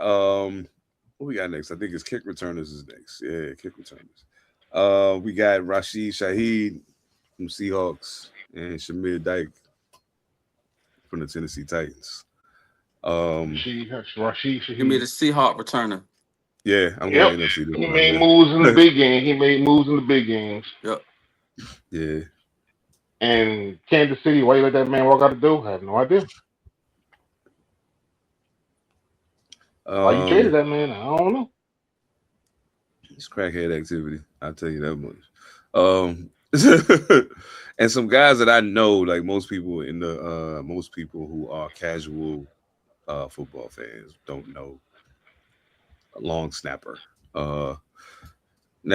what we got next? I think it's kick returners is next. Yeah, kick returners. We got Rashid Shaheed from Seahawks and Shamir Dyke from the Tennessee Titans. Rashid Shaheed. Give me the Seahawk returner. Yeah, I'm going to NFC. He made moves in the big game. Yep. Yeah. And Kansas City, why you let that man walk out the door? I have no idea. Why you traded that man? I don't know. It's crackhead activity. I'll tell you that much. And some guys that I know, like most people who are casual football fans don't know. A long snapper. Now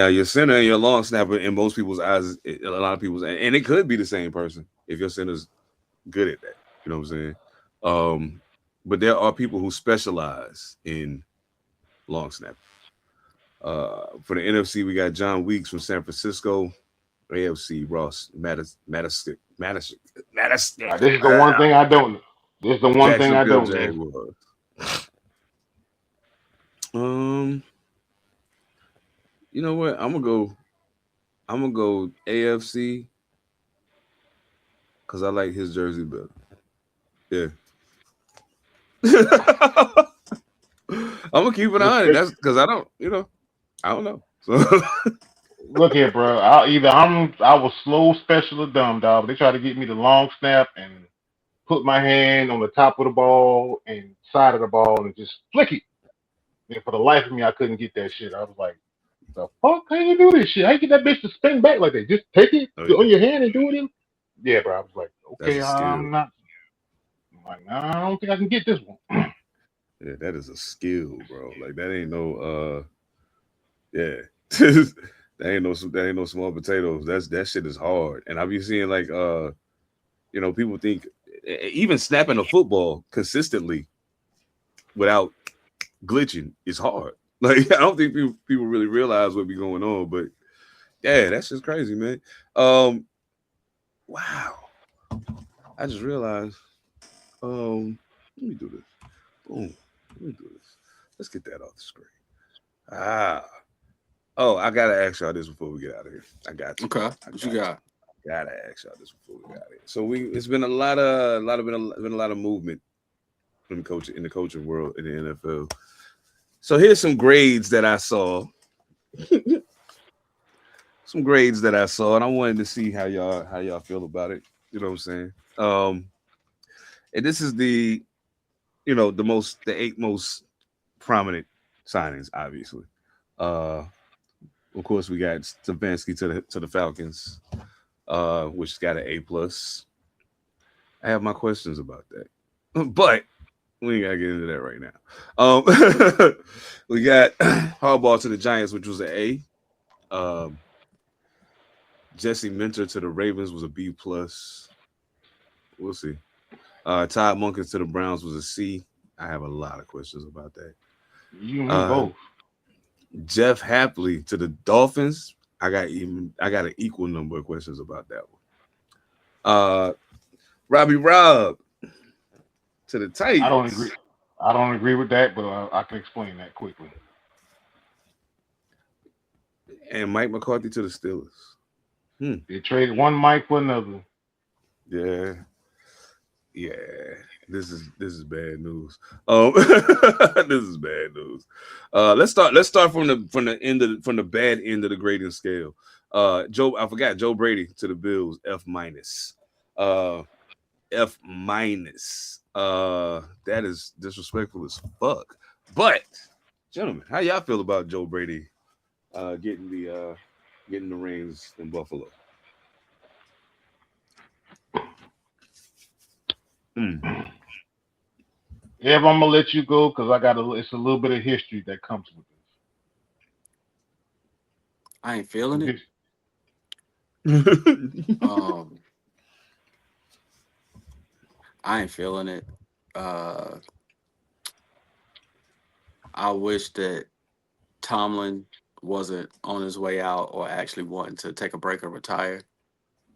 your center and your long snapper in most people's eyes, a lot of people's, and it could be the same person if your center's good at that. You know what I'm saying? But there are people who specialize in long snapper. For the NFC, we got John Weeks from San Francisco. AFC, Ross Madison. This is the one thing I don't know. You know what? I'm gonna go AFC because I like his jersey better. Yeah. I'm gonna keep it on it. That's because I don't know. So look here, bro. I was slow, special, or dumb, dog. They try to get me the long snap and put my hand on the top of the ball and side of the ball and just flick it. And for the life of me, I couldn't get that shit. I was like, the fuck? How you do this shit? How you get that bitch to spin back like that? Just take it on your hand and do it in? Yeah, bro. I was like, okay, I'm not. I'm like, nah, I don't think I can get this one. Yeah, that is a skill, bro. Like that ain't no yeah. that ain't no small potatoes. That shit is hard. And I be seeing like people think even snapping a football consistently without glitching is hard. Like I don't think people really realize what be going on, but yeah, that's just crazy, man. Wow. I just realized. Let me do this. Boom. Let me do this. Let's get that off the screen. Oh, I gotta ask y'all this before we get out of here. I got you. Okay. What you got? Gotta ask y'all this before we get out of here. So it's been a lot of movement in the coaching world in the NFL. So here's some grades that I saw. And I wanted to see how y'all feel about it. You know what I'm saying? And this is the 8 most prominent signings, obviously. Of course, we got Stefanski to the Falcons, which got an A+. I have my questions about that, but we ain't gotta get into that right now. We got Harbaugh to the Giants, which was an A. Jesse Minter to the Ravens was a B+. We'll see. Todd Monken to the Browns was a C. I have a lot of questions about that. You and me both. Jeff Hapley to the Dolphins. I got an equal number of questions about that one. Robbie Robb to the Titans. I don't agree with that, but I can explain that quickly. And Mike McCarthy to the Steelers. They traded one Mike for another. Yeah. This is bad news. This is bad news. Let's start from the bad end of the grading scale. I forgot Joe Brady to the Bills, F-. F-. That is disrespectful as fuck. But gentlemen, how y'all feel about Joe Brady getting the reins in Buffalo? Ev, I'm gonna let you go because it's a little bit of history that comes with this. I ain't feeling it. I ain't feeling it. I wish that Tomlin wasn't on his way out or actually wanting to take a break or retire,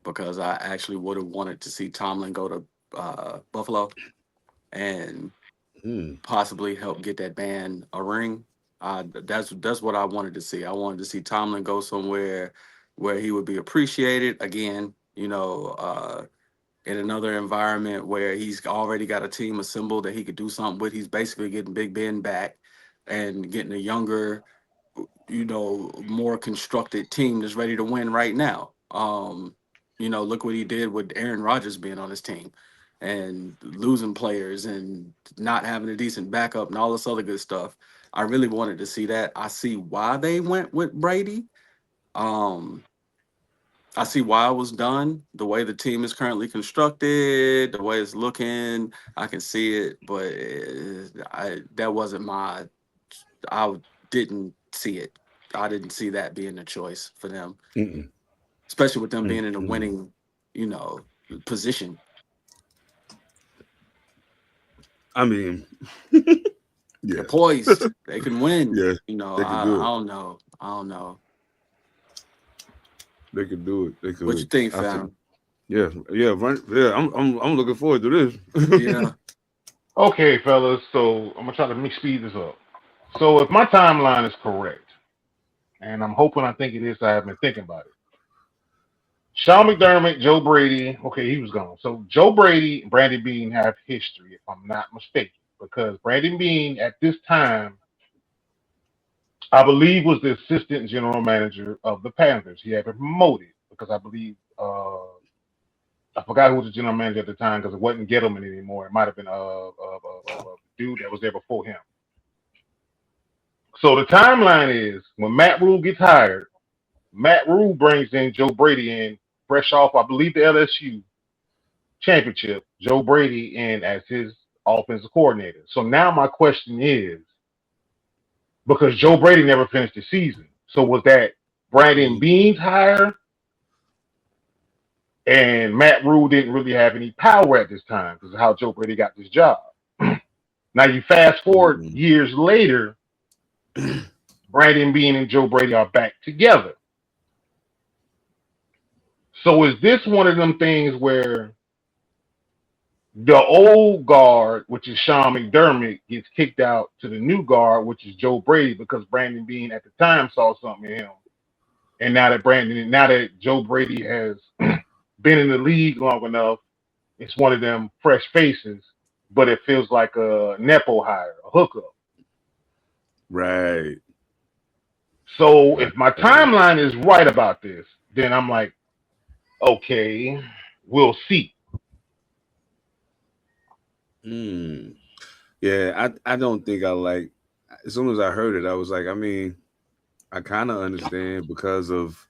because I actually would have wanted to see Tomlin go to Buffalo and possibly help get that band a ring. That's what I wanted to see. I wanted to see Tomlin go somewhere where he would be appreciated again, in another environment where he's already got a team assembled that he could do something with. He's basically getting Big Ben back and getting a younger, more constructed team that's ready to win right now. Look what he did with Aaron Rodgers being on his team and losing players and not having a decent backup and all this other good stuff. I really wanted to see that. I see why they went with Brady. I see why it was done, the way the team is currently constructed, the way it's looking. I can see it, but that wasn't I didn't see it. I didn't see that being a choice for them, especially with them being in a winning, position. I mean, they're poised. They can win. Yeah, I don't know. They could do it. They could. What you think, fam? I'm looking forward to this. Yeah. Okay, fellas. So I'm gonna try to speed this up. So if my timeline is correct, and I'm hoping I think it is, I have been thinking about it. Sean McDermott, Joe Brady. Okay, he was gone. So Joe Brady and Brandon Beane have history, if I'm not mistaken, because Brandon Beane at this time, I believe, was the assistant general manager of the Panthers. He had been promoted because I believe I forgot who was the general manager at the time because it wasn't Gettleman anymore. It might have been a dude that was there before him. So the timeline is when Matt Rule gets hired, Matt Rule brings in Joe Brady in, fresh off, I believe, the LSU championship, Joe Brady in as his offensive coordinator. So now my question is, because Joe Brady never finished the season, so was that Brandon Beane's hire? And Matt Rule didn't really have any power at this time because of how Joe Brady got this job. Now you fast forward years later, Brandon Beane and Joe Brady are back together. So is this one of them things where the old guard, which is Sean McDermott, gets kicked out to the new guard, which is Joe Brady, because Brandon Beane at the time saw something in him. And now that Joe Brady has been in the league long enough, it's one of them fresh faces, but it feels like a Nepo hire, a hookup. Right. So if my timeline is right about this, then I'm like, okay, we'll see. Yeah, I don't think I like. As soon as I heard it, I was like, I mean, I kind of understand because of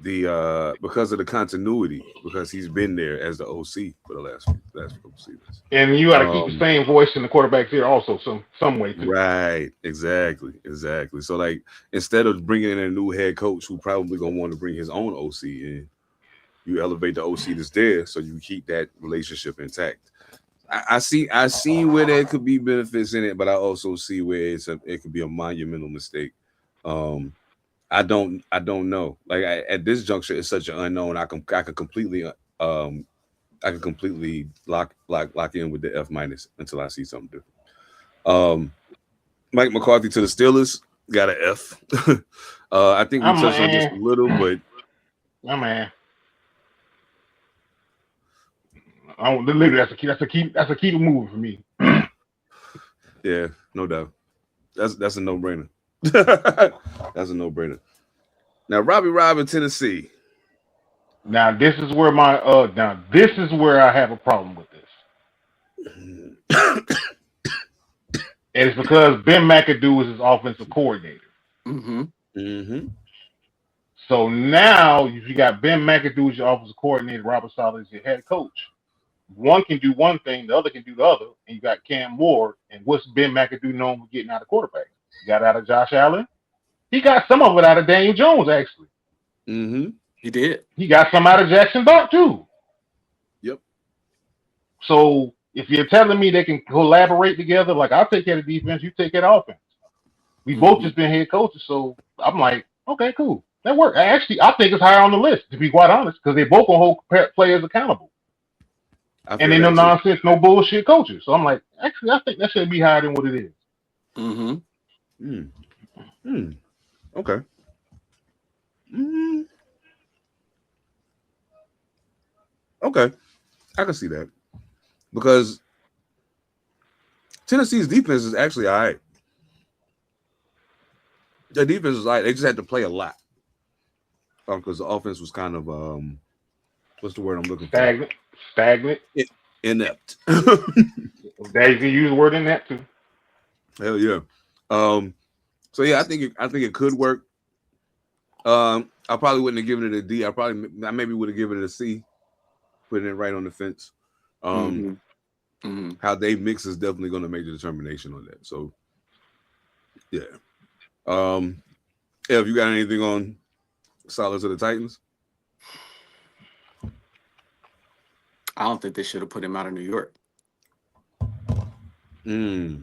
the continuity, because he's been there as the OC for the last couple seasons. And you got to keep the same voice in the quarterback's ear also, some way too. Right, exactly. So like, instead of bringing in a new head coach who probably gonna want to bring his own OC in, you elevate the OC that's there so you keep that relationship intact. I see where there could be benefits in it, but I also see where it could be a monumental mistake. I don't know. Like at this juncture, it's such an unknown. I can completely lock in with the F- until I see something different. Mike McCarthy to the Steelers got an F. I think we touched on this a little, but literally that's a key to moving for me. Yeah, no doubt. That's a no-brainer. That's a no-brainer. Now, Robbie Robb in Tennessee. Now this is where I have a problem with this. And it's because Ben McAdoo is his offensive coordinator. So now if you got Ben McAdoo as your offensive coordinator, Robert Saleh is your head coach. One can do one thing, the other can do the other, and you got Cam Ward. And what's Ben McAdoo known for getting out of quarterbacks? He got out of Josh Allen. He got some of it out of Daniel Jones, actually. He did. He got some out of Jackson Dart, too. Yep. So if you're telling me they can collaborate together, like I'll take care of defense, you take care of offense. We both just been head coaches, so I'm like, okay, cool. That worked. I think it's higher on the list, to be quite honest, because they both gonna hold players accountable. And they no nonsense, no bullshit coaches. So I'm like, actually, I think that should be higher than what it is. Okay. Okay. I can see that. Because Tennessee's defense is actually all right. Their defense is all right. They just had to play a lot. Because the offense was kind of what's the word I'm looking for? Stagnant. Inept. They can use the word inept too. Hell yeah. So yeah, I think it could work. I probably wouldn't have given it a D. I maybe would have given it a C, putting it right on the fence. How they mix is definitely going to make the determination on that. So yeah. Ev, you got anything on Saleh to the Titans? I don't think they should have put him out of New York. I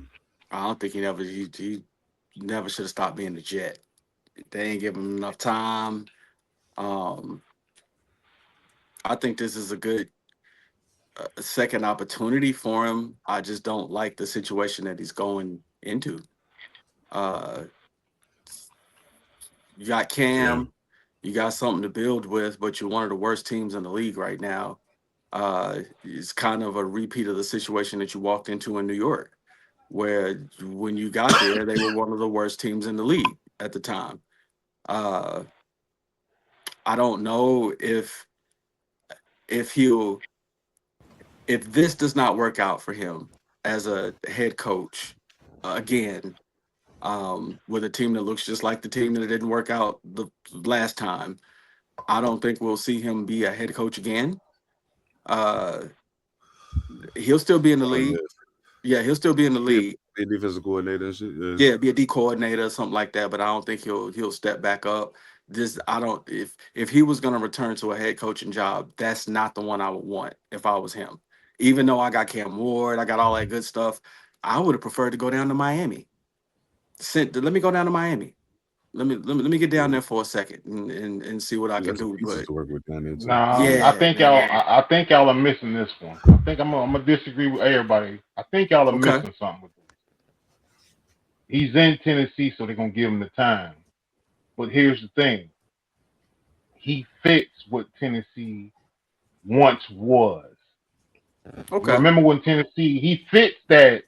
don't think he never should have stopped being a Jet. They ain't give him enough time. I think this is a good second opportunity for him. I just don't like the situation that he's going into. You got Cam, you got something to build with, but you're one of the worst teams in the league right now. It's kind of a repeat of the situation that you walked into in New York, where when you got there, they were one of the worst teams in the league at the time. I don't know if this does not work out for him as a head coach again, with a team that looks just like the team that didn't work out the last time. I don't think we'll see him be a head coach again. Uh, he'll still be in the league. Yeah, he'll still be in the league. Be a defensive coordinator and shit. Yeah, be a D coordinator, something like that. But I don't think he'll step back up. I don't if he was gonna return to a head coaching job, that's not the one I would want if I was him. Even though I got Cam Ward, I got all that good stuff, I would have preferred to go down to Miami. Let me go down to Miami. Let me get down there for a second and see what I can do. But to work with down there too. Nah, yeah, I think y'all are missing this one. I think I'm gonna disagree with everybody. I think y'all are missing something with this. He's in Tennessee, so they're gonna give him the time. But here's the thing: he fits what Tennessee once was. Okay. Remember when Tennessee, he fits that.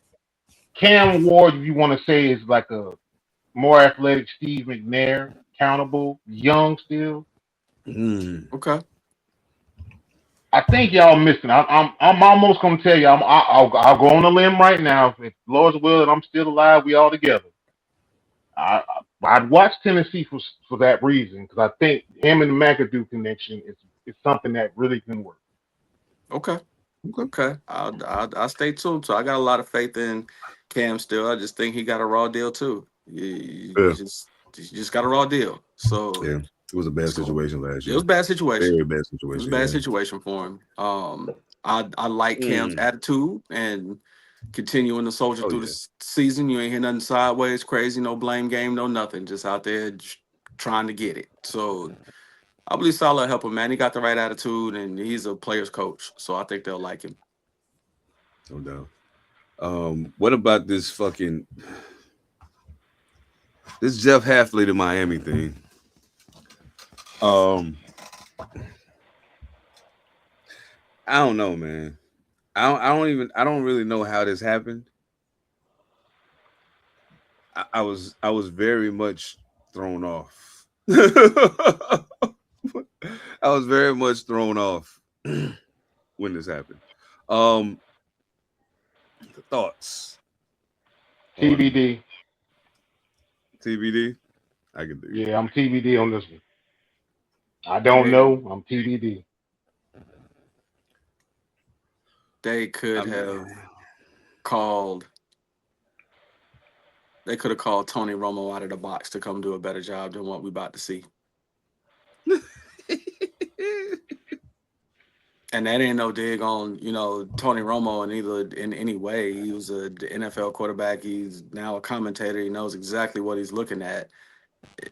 Cam Ward, if you want to say, is like a more athletic Steve McNair, accountable, young still. Okay. I think y'all missing. I'm almost gonna tell you. I'll go on a limb right now. If Lord's will and I'm still alive, we all together. I'd watch Tennessee for that reason, because I think him and the McAdoo connection is something that really can work. Okay. I'll stay tuned. So I got a lot of faith in Cam still. I just think he got a raw deal too. You just got a raw deal. So yeah, it was a bad situation last year. It was a bad situation. Very bad situation. It was a bad situation for him. I like Cam's attitude and continuing to soldier through the season. You ain't hear nothing sideways, crazy, no blame game, no nothing. Just out there trying to get it. So I believe Salah will help him, man. He got the right attitude, and he's a player's coach. So I think they'll like him. No doubt. What about this Jeff Halfley to Miami thing? I don't know, man. I don't really know how this happened. I was very much thrown off. I was very much thrown off when this happened. Thoughts? TBD. TBD? I can do. Yeah, I'm TBD on this one. I don't know. I'm TBD. They could have called. They could have called Tony Romo out of the box to come do a better job than what we're about to see. And that ain't no dig on, Tony Romo in any way. He was an NFL quarterback. He's now a commentator. He knows exactly what he's looking at.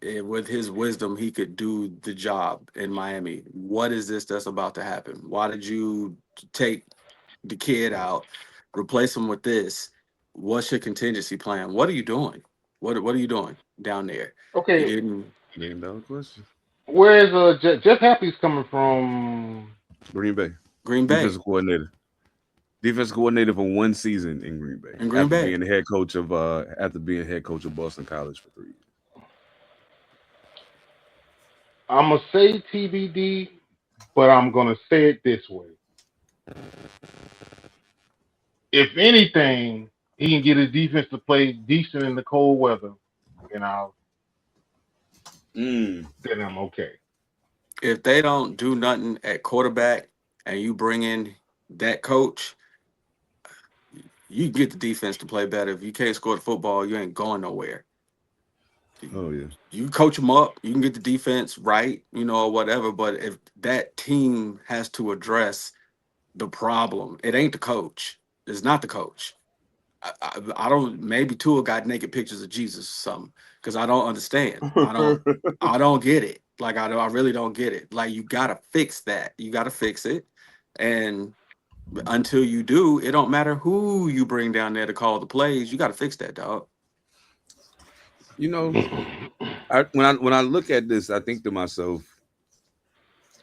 With his wisdom, he could do the job in Miami. What is this that's about to happen? Why did you take the kid out, replace him with this? What's your contingency plan? What are you doing? What are you doing down there? Okay. $1 question. Where is Jeff Happy's coming from? Green Bay. Defensive coordinator. Defensive coordinator for one season in Green Bay. After being head coach of Boston College for 3 years. I'm gonna say TBD, but I'm gonna say it this way. If anything, he can get his defense to play decent in the cold weather, then I'm okay. If they don't do nothing at quarterback and you bring in that coach, you get the defense to play better. If you can't score the football, you ain't going nowhere. Oh yeah. You coach them up, you can get the defense right, or whatever. But if that team has to address the problem, it ain't the coach. It's not the coach. I don't. Maybe Tua got naked pictures of Jesus or something, because I don't understand. I don't get it. Like I really don't get it. Like, you gotta fix that. You gotta fix it, and until you do, it don't matter who you bring down there to call the plays. You gotta fix that, dog. When I look at this, I think to myself,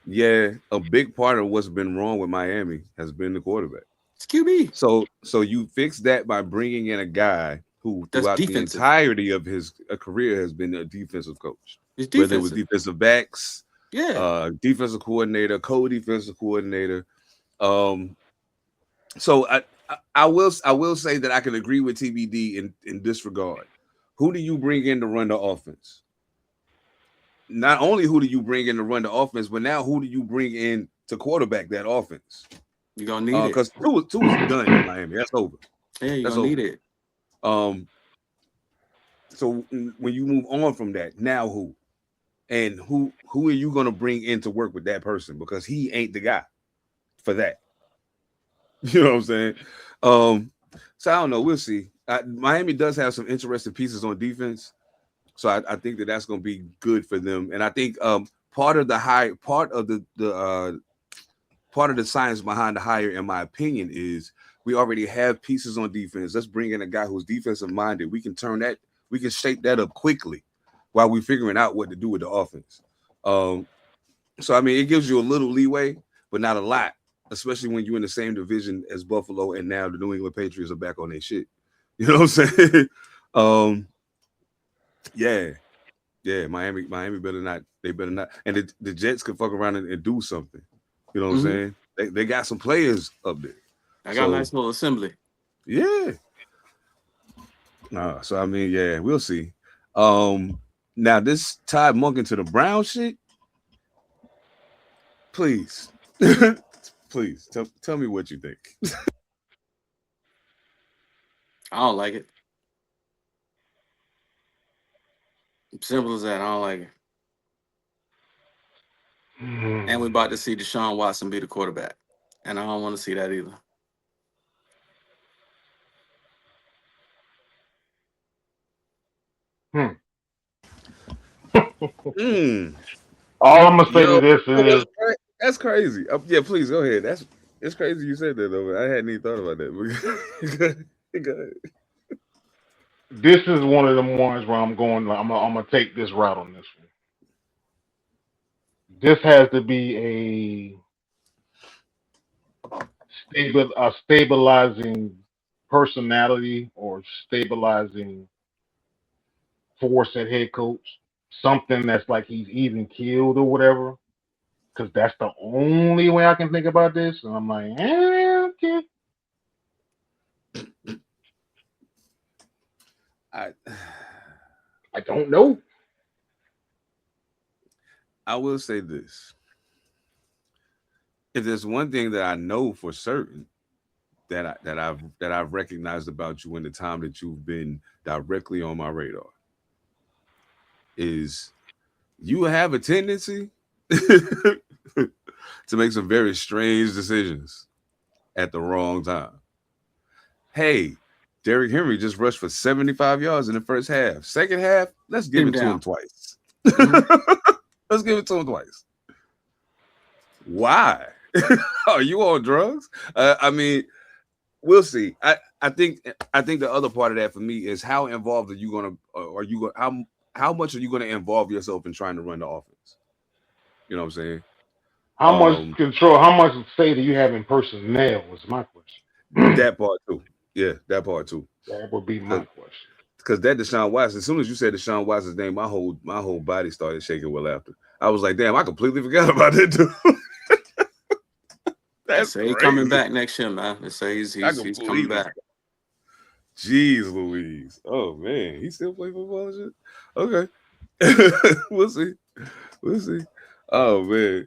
yeah, a big part of what's been wrong with Miami has been the quarterback. It's QB. So you fix that by bringing in a guy who, throughout the entirety of his career, has been a defensive coach. Whether it was defensive backs, defensive coordinator, co-defensive coordinator. So I will say that I can agree with TBD in this regard. who do you bring in to run the offense? Not only who do you bring in to run the offense, but now who do you bring in to quarterback that offense? You're gonna need it because two is done in Miami. That's over. Yeah, you're gonna need it. So when you move on from that, now who? And who are you going to bring in to work with that person? Because he ain't the guy for that. You know what I'm saying? So I don't know. We'll see. Miami does have some interesting pieces on defense, so I think that's going to be good for them. And I think part of the science behind the hire, in my opinion, is we already have pieces on defense. Let's bring in a guy who's defensive minded. We can shape that up quickly while we're figuring out what to do with the offense. So I mean, it gives you a little leeway, but not a lot, especially when you're in the same division as Buffalo, and now the New England Patriots are back on their shit. You know what I'm saying? Yeah. Miami better not. They better not. And the Jets could fuck around and do something. You know what I'm saying? They got some players up there. I got a nice little assembly. Yeah. So I mean, yeah, we'll see. Now this Todd Monken to the Brown shit. Please, please tell me what you think. I don't like it. Simple as that. I don't like it. And we're about to see Deshaun Watson be the quarterback, and I don't want to see that either. All I'm gonna say to this is that's crazy. Yeah, please go ahead. It's crazy you said that though. I hadn't even thought about that. Go ahead. This is one of them ones where I'm gonna take this route on this one. This has to be a stabilizing personality or stabilizing force at head coach. Something that's like he's even killed or whatever. Because that's the only way I can think about this. And I'm like, okay. I don't know. I will say this. If there's one thing that I know for certain that I've recognized about you in the time that you've been directly on my radar, is you have a tendency to make some very strange decisions at the wrong time. Hey, Derrick Henry just rushed for 75 yards in the first half. Second half, let's give it to him twice. Let's give it to him twice. Why? Are you on drugs? I mean, we'll see. I think the other part of that for me is how involved are you going to? How much are you going to involve yourself in trying to run the offense? You know what I'm saying? How much control? How much say do you have in personnel? Was my question. That part too. Yeah, that part too. That would be my question. Because that Deshaun Watson, as soon as you said Deshaun Watson's name, my whole body started shaking with laughter. I was like, damn, I completely forgot about that dude. That's he's coming back next year, man. They say he's coming back. Jeez Louise. Oh man, he still play football and shit? Okay. We'll see. Oh man.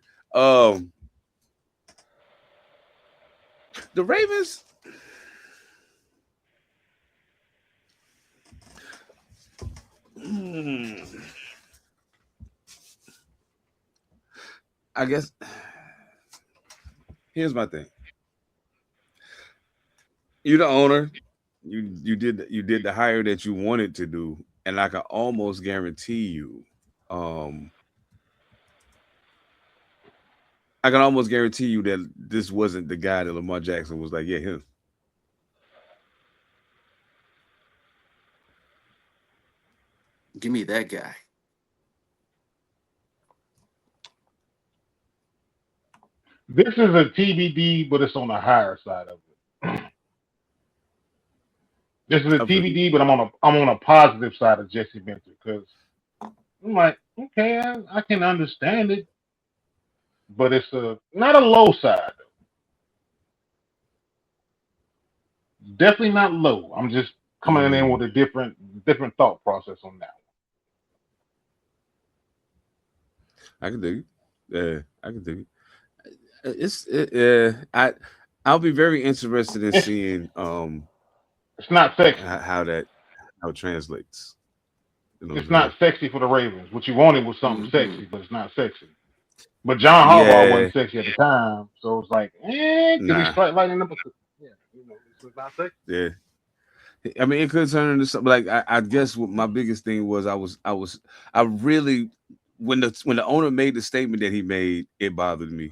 The Ravens. I guess here's my thing. You're the owner. You did the hire that you wanted to do, and I can almost guarantee you, that this wasn't the guy that Lamar Jackson was like, yeah, him. Give me that guy. This is a TBD, but it's on the higher side of it. This is a TBD, but I'm on a positive side of Jesse Minter because I'm like, okay, I can understand it, but it's not a low side. Definitely not low. I'm just coming in with a different thought process on that. I can dig it. Yeah, I can dig it. I'll be very interested in seeing it's not sexy how it translates. You know it's not sexy for the Ravens. What you wanted was something Mm-hmm. sexy, but it's not sexy. But John Harbaugh wasn't sexy at the time, so it's like, could he strike lightning up? Yeah, it's not sexy. Yeah, I mean, it could turn into something. Like I guess what my biggest thing was, I really when the owner made the statement that he made, it bothered me,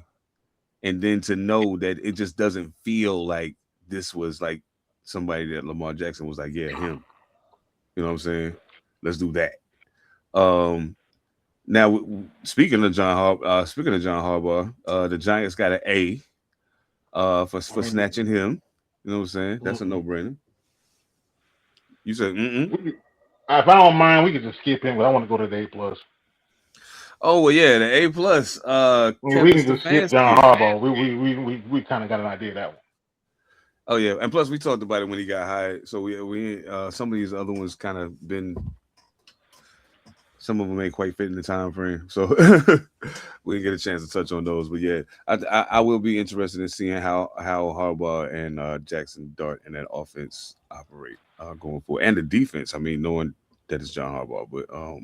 and then to know that it just doesn't feel like this was like somebody that Lamar Jackson was like, yeah, him. You know what I'm saying? Let's do that. Now speaking of John Harbaugh, the Giants got an A for snatching him. You know what I'm saying? That's a no-brainer. You said, If I don't mind, we could just skip him, but I want to go to the A+. Oh well, yeah, the A+. We can just skip John Harbaugh. We kind of got an idea of that one. Oh yeah, and plus we talked about it when he got hired. So we some of these other ones kind of been. Some of them ain't quite fit in the time frame, so we didn't get a chance to touch on those. But yeah, I will be interested in seeing how Harbaugh and Jackson Dart and that offense operate going forward, and the defense. I mean, knowing that it's John Harbaugh, but I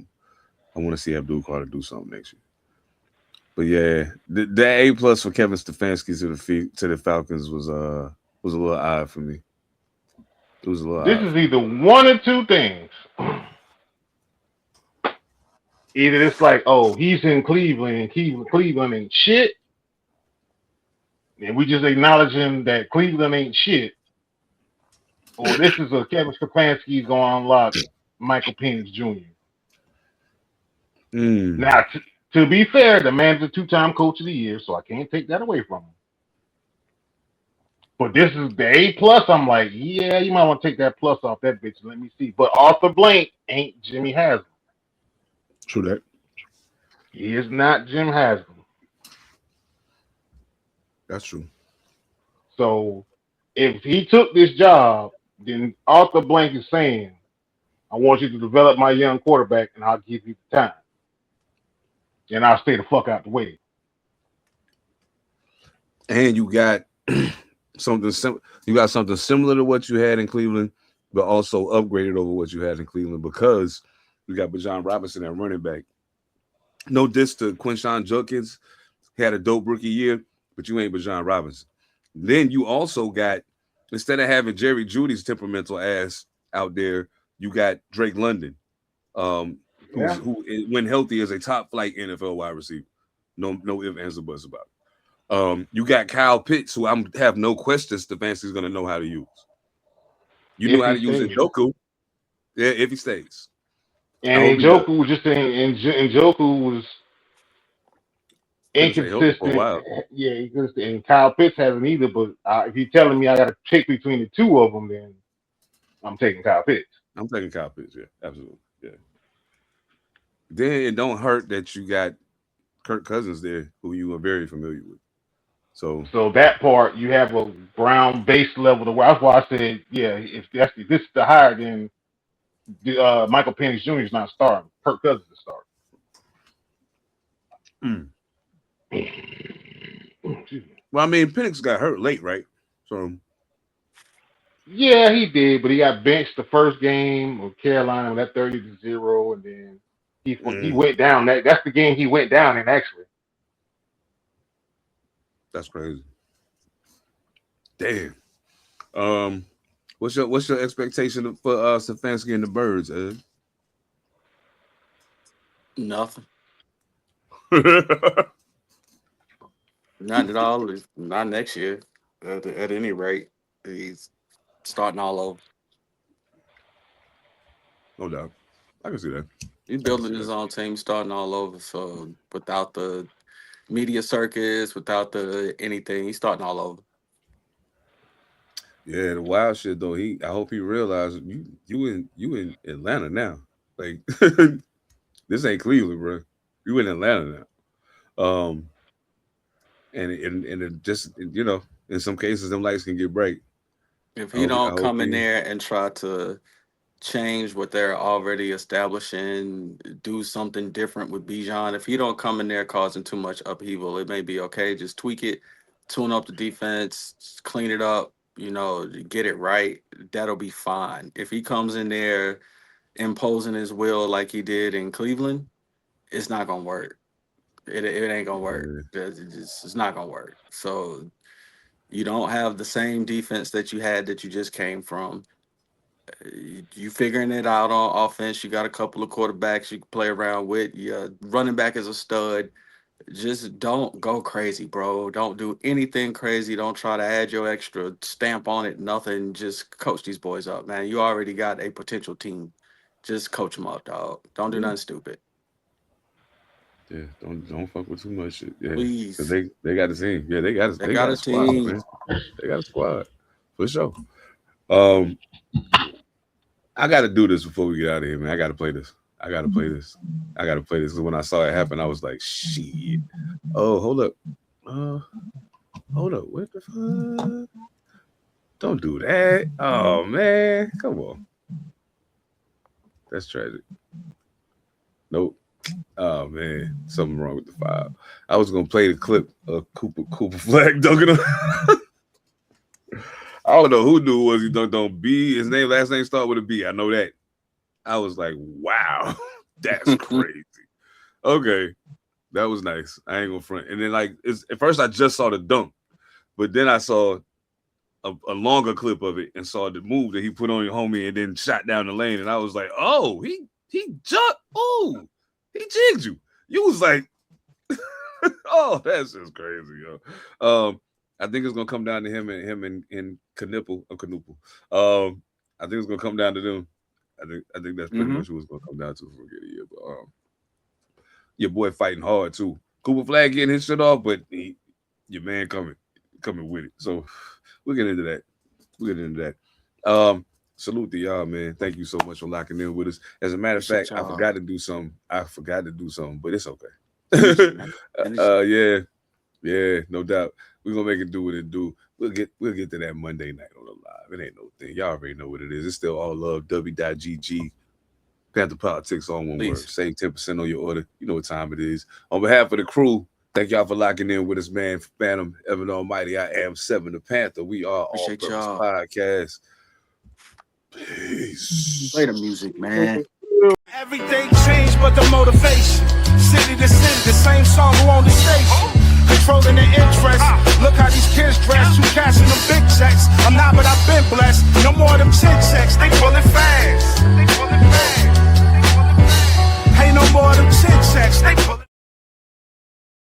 want to see Abdul Carter do something next year. But yeah, the A+ for Kevin Stefanski to the Falcons was a little odd for me. It was a little. This is either one or two things. Either it's like, oh, he's in Cleveland and Cleveland ain't shit, and we just acknowledging that Cleveland ain't shit, or this is a Kevin Stefanski's going to unlock Michael Penix Jr. Now, to be fair, the man's a 2-time coach of the year, so I can't take that away from him. But this is the A+. I'm like, yeah, you might want to take that plus off that bitch. Let me see. But Arthur Blank ain't Jimmy Haslam. True that. He is not Jim Haslam. That's true. So if he took this job, then Arthur Blank is saying, I want you to develop my young quarterback and I'll give you the time. And I'll stay the fuck out the way. And you got something similar to what you had in Cleveland, but also upgraded over what you had in Cleveland because you got Bijan Robinson at running back. No diss to Quinshon Judkins. He had a dope rookie year, but you ain't Bijan Robinson. Then you also got, instead of having Jerry Jeudy's temperamental ass out there, you got Drake London, who when healthy is a top flight NFL wide receiver. No ifs, ands, or buts about it. You got Kyle Pitts, who I have no question Stefanski's going to know how to use. You know how to use Njoku. Yeah, if he stays. And Njoku was just saying, Njoku was inconsistent. Yeah, and Kyle Pitts hasn't either. But if you're telling me I got to pick between the two of them, then I'm taking Kyle Pitts. I'm taking Kyle Pitts. Yeah, absolutely. Yeah. Then it don't hurt that you got Kirk Cousins there, who you are very familiar with. So that part you have a ground base level to where that's why I said, yeah, if this is the higher, then Michael Penix Jr. is not starting. Kirk Cousins is starting. Well, I mean, Penix got hurt late, right? So yeah, he did, but he got benched the first game of Carolina with that 30-0, and then he went down. That's the game he went down in, actually. That's crazy. Damn. What's your expectation for Stefanski and the Birds, Ed? Nothing. Not at all. Not next year. At any rate, he's starting all over. No doubt. I can see that. He's building his own team, starting all over. So without the media circus, without the anything, he's starting all over. Yeah, the wild shit though. I hope he realizes you in Atlanta now. Like this ain't Cleveland, bro. You in Atlanta now. And it just in some cases them lights can get bright. If he don't come in there and try to change what they're already establishing, do something different with Bijan. If he don't come in there causing too much upheaval, it may be okay. Just tweak it, tune up the defense, clean it up, get it right. That'll be fine. If he comes in there imposing his will like he did in Cleveland, it's not gonna work. It ain't gonna work. It's not gonna work. So you don't have the same defense that you had that you just came from. You figuring it out on offense. You got a couple of quarterbacks you can play around with. Your running back is a stud. Just don't go crazy, bro. Don't do anything crazy. Don't try to add your extra stamp on it. Nothing. Just coach these boys up, man. You already got a potential team. Just coach them up, dog. Don't do nothing stupid. Yeah, don't fuck with too much shit. Yeah, please. They got a team. Yeah, they got a team. Squad, man. They got a squad for sure. I got to do this before we get out of here, man. I got to play this. Because when I saw it happen, I was like, shit. Oh, hold up. What the fuck? Don't do that. Oh, man. Come on. That's tragic. Nope. Oh, man. Something wrong with the file. I was going to play the clip of Cooper Flag dunking him. I don't know who knew was he dunked on B. His last name started with a B. I know that. I was like, wow, that's crazy. Okay, that was nice. I ain't gonna front. And then at first I just saw the dunk, but then I saw a longer clip of it and saw the move that he put on your homie and then shot down the lane. And I was like, oh, he jumped. Oh, he jigged you. You was like, oh, that's just crazy, yo. I think it's gonna come down to him and Knuppel. I think it's gonna come down to them. I think that's pretty much what it's gonna come down to for a year. But your boy fighting hard too. Cooper Flag getting his shit off, but your man coming with it. So we'll get into that. Salute to y'all, man. Thank you so much for locking in with us. As a matter of fact, I forgot to do something, but it's okay. Yeah, no doubt. We're gonna make it do what it do. We'll get to that Monday night on the live. It ain't no thing. Y'all already know what it is. It's still all love. W.GG. Panther Politics on one word. Save 10% on your order. You know what time it is. On behalf of the crew, thank y'all for locking in with us, man. Phantom, Evan Almighty. I am Seven Da Panther. We are All Purpose Podcast. Peace. Play the music, man. Everything changed but the motivation. City to city, the same song who on the station. Controlling the interest. Look how these kids dress. You cashing them big checks. I'm not, but I've been blessed. No more of them chin checks. They pulling fast. Ain't no more of them chin checks. They pulling